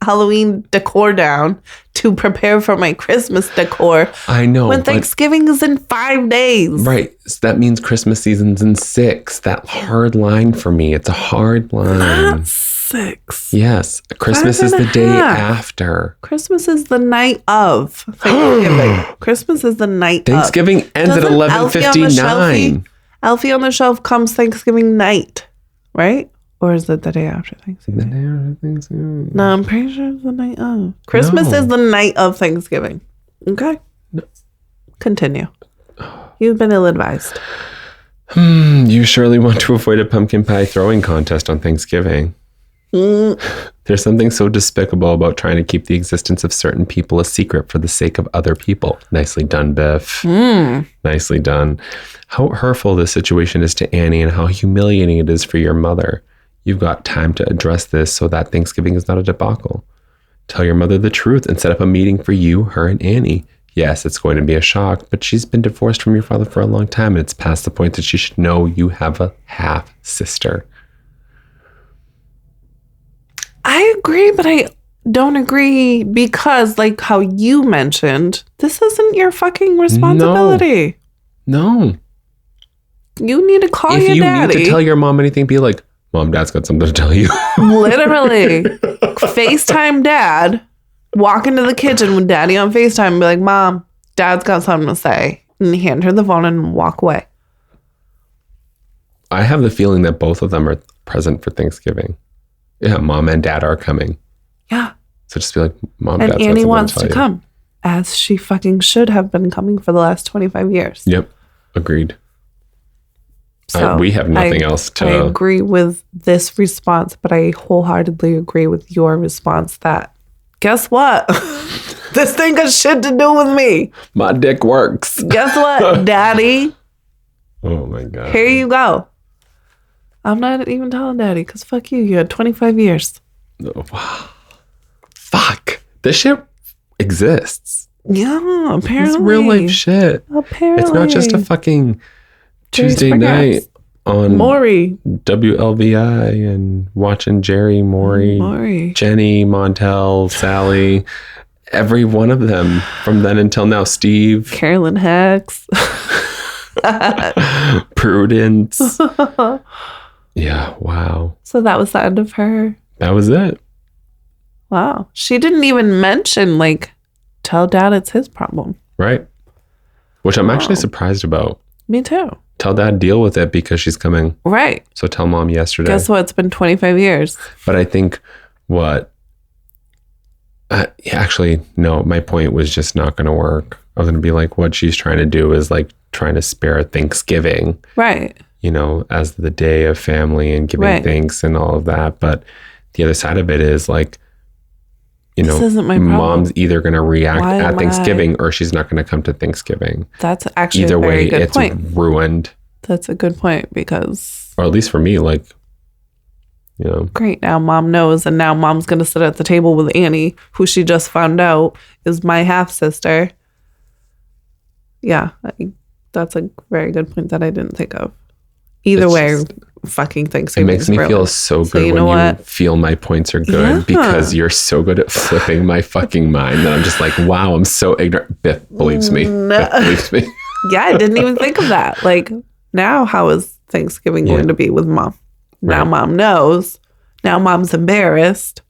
Speaker 2: Halloween decor down to prepare for my Christmas decor.
Speaker 3: I know.
Speaker 2: When Thanksgiving is in 5 days.
Speaker 3: Right. So that means Christmas season's in 6. That hard line for me. It's a hard line.
Speaker 2: Not 6.
Speaker 3: Yes. Christmas is the day after.
Speaker 2: Christmas is the night of Thanksgiving. Christmas is the night
Speaker 3: Thanksgiving
Speaker 2: of.
Speaker 3: ends at 11:59.
Speaker 2: Alfie on the Shelf comes Thanksgiving night, right? Or is it the day after Thanksgiving? No, I'm pretty sure it's the night of. Christmas is the night of Thanksgiving. Okay.
Speaker 3: No.
Speaker 2: Continue. You've been ill-advised.
Speaker 3: You surely want to avoid a pumpkin pie throwing contest on Thanksgiving. There's something so despicable about trying to keep the existence of certain people a secret for the sake of other people. Nicely done, Biff. Nicely done. How hurtful this situation is to Annie and how humiliating it is for your mother. You've got time to address this so that Thanksgiving is not a debacle. Tell your mother the truth and set up a meeting for you, her, and Annie. Yes, it's going to be a shock, but she's been divorced from your father for a long time, and it's past the point that she should know you have a half-sister.
Speaker 2: I agree, but I don't agree because, like how you mentioned, this isn't your fucking responsibility.
Speaker 3: No.
Speaker 2: You need to call your daddy.
Speaker 3: If you need to tell your mom anything, be like, Mom, Dad's got something to tell you.
Speaker 2: Literally. FaceTime Dad. Walk into the kitchen with Daddy on FaceTime and be like, Mom, Dad's got something to say. And hand her the phone and walk away.
Speaker 3: I have the feeling that both of them are present for Thanksgiving. Yeah, Mom and Dad are coming.
Speaker 2: Yeah.
Speaker 3: So just be like, Mom,
Speaker 2: and
Speaker 3: Dad's
Speaker 2: Annie
Speaker 3: got
Speaker 2: wants
Speaker 3: something
Speaker 2: to
Speaker 3: to tell you.
Speaker 2: come, as she fucking should have been coming for the last 25 years.
Speaker 3: Yep. Agreed.
Speaker 2: So
Speaker 3: we have nothing else to...
Speaker 2: I agree with this response, but I wholeheartedly agree with your response that, guess what? This thing got shit to do with me.
Speaker 3: My dick works.
Speaker 2: Guess what, Daddy?
Speaker 3: Oh my God.
Speaker 2: Here you go. I'm not even telling Daddy because fuck you. You had 25 years.
Speaker 3: Oh, wow. Fuck. This shit exists.
Speaker 2: Yeah, apparently.
Speaker 3: It's real life shit.
Speaker 2: Apparently.
Speaker 3: It's not just a fucking Tuesday
Speaker 2: Jerry
Speaker 3: night on
Speaker 2: Maury.
Speaker 3: WLVI and watching Jerry, Maury, Jenny, Montel, Sally, every one of them from then until now. Steve.
Speaker 2: Carolyn Hex.
Speaker 3: Prudence. Yeah, wow.
Speaker 2: So that was the end of her.
Speaker 3: That was it.
Speaker 2: Wow. She didn't even mention, like, tell Dad it's his problem.
Speaker 3: Right. Which I'm actually surprised about.
Speaker 2: Me too.
Speaker 3: Tell Dad deal with it because she's coming.
Speaker 2: Right.
Speaker 3: So tell Mom yesterday.
Speaker 2: Guess what? It's been 25 years.
Speaker 3: But I think actually, no, my point was just not going to work. I was going to be like, what she's trying to do is like trying to spare Thanksgiving.
Speaker 2: Right.
Speaker 3: You know, as the day of family and giving thanks and all of that. But the other side of it is like, you know,
Speaker 2: this isn't my problem.
Speaker 3: Mom's either going to react
Speaker 2: Why
Speaker 3: at
Speaker 2: am
Speaker 3: Thanksgiving or she's not going to come to Thanksgiving.
Speaker 2: That's actually
Speaker 3: either
Speaker 2: a very
Speaker 3: way,
Speaker 2: good
Speaker 3: it's
Speaker 2: point.
Speaker 3: ruined.
Speaker 2: That's a good point because...
Speaker 3: Or at least for me, like, you know.
Speaker 2: Great. Now Mom knows, and now Mom's going to sit at the table with Annie, who she just found out is my half-sister. Yeah. That's a very good point that I didn't think of. Either
Speaker 3: It's
Speaker 2: way,
Speaker 3: just-
Speaker 2: fucking
Speaker 3: It
Speaker 2: Thanksgiving.
Speaker 3: makes me feel so good
Speaker 2: you
Speaker 3: when
Speaker 2: know
Speaker 3: you
Speaker 2: what?
Speaker 3: feel my points are good
Speaker 2: Yeah.
Speaker 3: because you're so good at flipping my fucking mind that I'm just like, wow, I'm so ignorant. Biff believes me. Biff believes me.
Speaker 2: Yeah, I didn't even think of that. Like, now how is Thanksgiving going to be with mom? Now
Speaker 3: Right.
Speaker 2: mom knows. Now mom's embarrassed.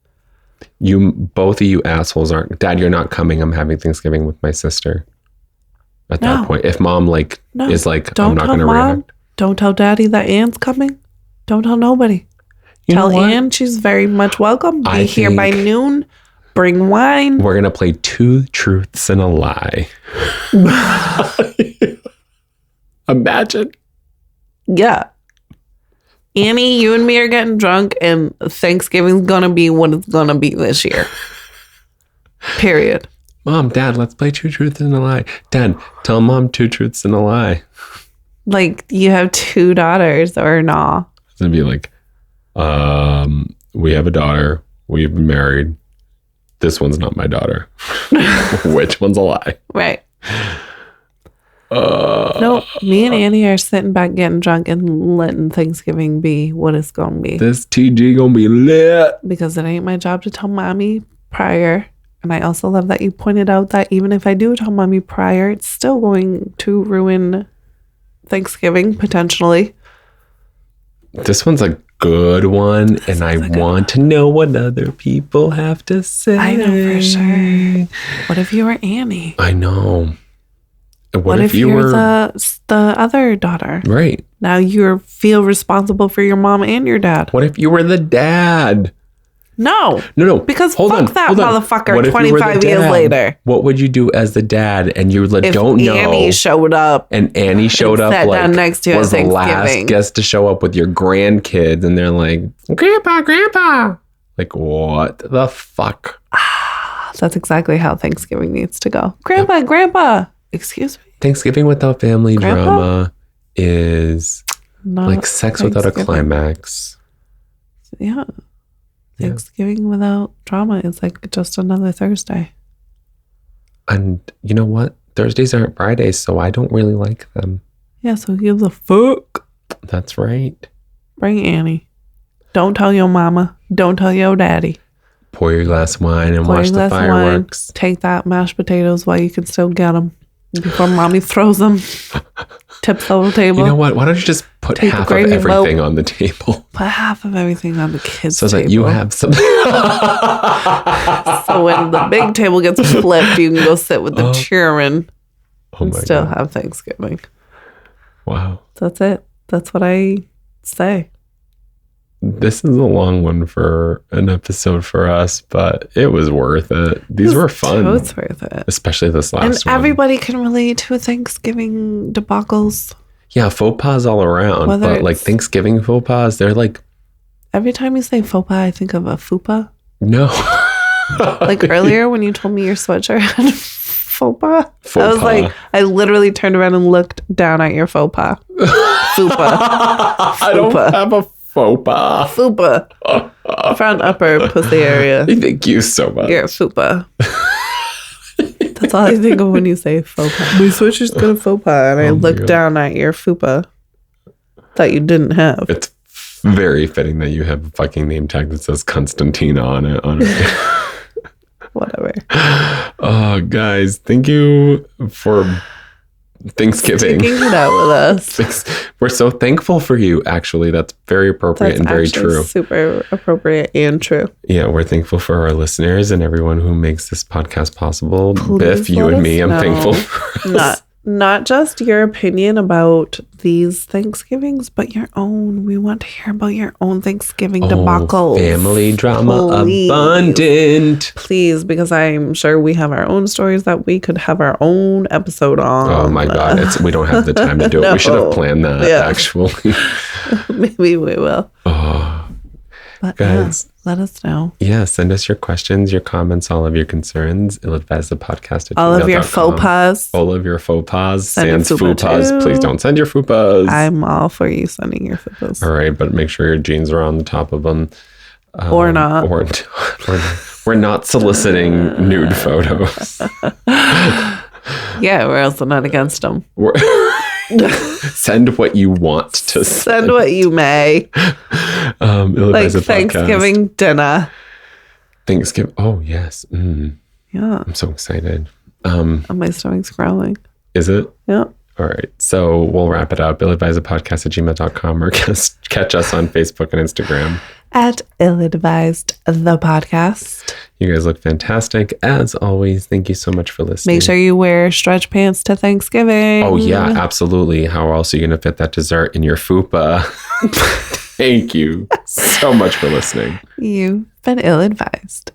Speaker 3: Both of you assholes aren't. Dad, you're not coming. I'm having Thanksgiving with my sister. At that
Speaker 2: No.
Speaker 3: point, if mom is like,
Speaker 2: Don't
Speaker 3: I'm not
Speaker 2: tell
Speaker 3: going to
Speaker 2: mom.
Speaker 3: react.
Speaker 2: Don't tell daddy that Anne's coming. Don't tell nobody.
Speaker 3: You know
Speaker 2: Tell
Speaker 3: what?
Speaker 2: Anne she's very much welcome. Be
Speaker 3: I
Speaker 2: here by
Speaker 3: think-
Speaker 2: noon. Bring wine.
Speaker 3: We're going to play 2 truths and a lie. Imagine.
Speaker 2: Yeah. Annie, you and me are getting drunk, and Thanksgiving's gonna be what it's gonna be this year. Period.
Speaker 3: Mom, Dad, let's play 2 truths and a lie. Dad, tell mom 2 truths and a lie.
Speaker 2: Like, you have 2 daughters or nah.
Speaker 3: It's going to be like, we have a daughter. We've been married. This one's not my daughter. Which one's a lie?
Speaker 2: Right. No, me and Annie are sitting back getting drunk and letting Thanksgiving be what it's gonna be.
Speaker 3: This TG gonna be lit.
Speaker 2: Because it ain't my job to tell mommy prior. And I also love that you pointed out that even if I do tell mommy prior, it's still going to ruin Thanksgiving potentially.
Speaker 3: This one's a good one, and I want to know what other people have to say.
Speaker 2: I know for sure. What if you were Annie?
Speaker 3: I know.
Speaker 2: What if
Speaker 3: you
Speaker 2: you're
Speaker 3: were
Speaker 2: the other daughter?
Speaker 3: right?
Speaker 2: Now you feel responsible for your mom and your dad.
Speaker 3: What if you were the dad?
Speaker 2: No.
Speaker 3: No.
Speaker 2: Because
Speaker 3: hold
Speaker 2: fuck
Speaker 3: on,
Speaker 2: that
Speaker 3: hold on.
Speaker 2: motherfucker
Speaker 3: What if you were the
Speaker 2: 25 years
Speaker 3: dad?
Speaker 2: later.
Speaker 3: What would you do as the dad? And you
Speaker 2: If
Speaker 3: don't know.
Speaker 2: Annie showed up.
Speaker 3: And Annie showed up
Speaker 2: sat
Speaker 3: like
Speaker 2: down next to you
Speaker 3: was
Speaker 2: at
Speaker 3: the last
Speaker 2: Thanksgiving.
Speaker 3: guest to show up with your grandkids, and they're like, Grandpa. Like, what the fuck?
Speaker 2: That's exactly how Thanksgiving needs to go. Grandpa. Excuse me?
Speaker 3: Thanksgiving without family
Speaker 2: Grandpa?
Speaker 3: drama is
Speaker 2: Not
Speaker 3: like sex without a
Speaker 2: Thanksgiving.
Speaker 3: climax.
Speaker 2: Yeah.
Speaker 3: Yeah.
Speaker 2: Thanksgiving without drama is like just another Thursday.
Speaker 3: And you know what? Thursdays aren't Fridays, so I don't really like them.
Speaker 2: Yeah, so give the fuck.
Speaker 3: That's right.
Speaker 2: Bring Annie. Don't tell your mama. Don't tell your daddy.
Speaker 3: Pour your glass of wine and
Speaker 2: Pour
Speaker 3: watch
Speaker 2: your
Speaker 3: the
Speaker 2: glass of wine.
Speaker 3: fireworks.
Speaker 2: Take that mashed potatoes while you can still get them before mommy throws them. Tips over the table.
Speaker 3: You know what? Why don't you just put
Speaker 2: Take the
Speaker 3: half of
Speaker 2: gravy
Speaker 3: everything
Speaker 2: boat.
Speaker 3: on the table
Speaker 2: Put half of everything on the kids'
Speaker 3: so
Speaker 2: table.
Speaker 3: that you have something?
Speaker 2: So when the big table gets flipped, you can go sit with the children
Speaker 3: Oh
Speaker 2: and
Speaker 3: my
Speaker 2: still
Speaker 3: God.
Speaker 2: have Thanksgiving.
Speaker 3: Wow.
Speaker 2: That's it. That's what I say.
Speaker 3: This is a long one for an episode for us, but it was worth it. These were fun.
Speaker 2: It's worth it.
Speaker 3: Especially this
Speaker 2: And
Speaker 3: last one.
Speaker 2: everybody can relate to Thanksgiving debacles.
Speaker 3: Yeah, faux pas all around.
Speaker 2: Whether
Speaker 3: But like
Speaker 2: it's-
Speaker 3: Thanksgiving faux pas, they're like,
Speaker 2: Every time you say faux pas, I think of a fupa.
Speaker 3: no.
Speaker 2: Like earlier when you told me your sweatshirt had faux pas.
Speaker 3: Faux
Speaker 2: I was
Speaker 3: pas.
Speaker 2: like, I literally turned around and looked down at your faux pas. Fupa.
Speaker 3: I don't
Speaker 2: Fupa.
Speaker 3: have a faux pas.
Speaker 2: Fupa. Front upper pussy area.
Speaker 3: Thank you so much.
Speaker 2: You're a fupa. That's all I think of when you say faux pas. My sweatshirt's got a faux pas, and I
Speaker 3: Oh my
Speaker 2: looked
Speaker 3: God.
Speaker 2: down at your fupa that you didn't have.
Speaker 3: It's very fitting that you have a fucking name tag that says Constantina on it.
Speaker 2: Whatever.
Speaker 3: Oh, guys, thank you for Thanksgiving.
Speaker 2: Sticking it out with us.
Speaker 3: We're so thankful for you, actually. That's very appropriate
Speaker 2: That's
Speaker 3: and very
Speaker 2: actually
Speaker 3: true.
Speaker 2: super appropriate and true.
Speaker 3: Yeah, we're thankful for our listeners and everyone who makes this podcast possible.
Speaker 2: Please
Speaker 3: Biff, you
Speaker 2: let
Speaker 3: and
Speaker 2: us
Speaker 3: me, I'm
Speaker 2: know.
Speaker 3: thankful for us.
Speaker 2: Not just your opinion about these Thanksgivings, but your own. We want to hear about your own Thanksgiving debacle.
Speaker 3: Family drama
Speaker 2: Please.
Speaker 3: abundant.
Speaker 2: Please, because I'm sure we have our own stories that we could have our own episode on.
Speaker 3: Oh my God, we don't have the time to do it. We should have
Speaker 2: No.
Speaker 3: planned that,
Speaker 2: Yeah.
Speaker 3: actually.
Speaker 2: Maybe we will.
Speaker 3: Oh,
Speaker 2: But
Speaker 3: guys.
Speaker 2: let us know.
Speaker 3: yeah, send us your questions, your comments, all of your concerns. illadvisedthepodcast@gmail.com.
Speaker 2: All of your faux pas.
Speaker 3: All of your faux pas.
Speaker 2: Send your
Speaker 3: Sans
Speaker 2: faux
Speaker 3: faux
Speaker 2: pas
Speaker 3: pas.
Speaker 2: too.
Speaker 3: Please don't send your faux pas.
Speaker 2: I'm all for you sending your faux pas.
Speaker 3: All right, but make sure your jeans are on the top of them.
Speaker 2: Or not.
Speaker 3: Or we're not soliciting nude photos.
Speaker 2: Yeah, we're also not against them.
Speaker 3: We're, Send what you want to
Speaker 2: Send what you may. Like Thanksgiving dinner.
Speaker 3: Thanksgiving. Oh, yes.
Speaker 2: Yeah.
Speaker 3: I'm so excited.
Speaker 2: My stomach's growling.
Speaker 3: Is it?
Speaker 2: Yeah.
Speaker 3: All right. So we'll wrap it up. illadvisedthepodcast@gmail.com or catch us on Facebook and Instagram.
Speaker 2: At illadvisedthepodcast.
Speaker 3: You guys look fantastic. As always, thank you so much for listening.
Speaker 2: Make sure you wear stretch pants to Thanksgiving.
Speaker 3: Oh, yeah, absolutely. How else are you going to fit that dessert in your fupa? Thank you so much for listening.
Speaker 2: You've been ill-advised.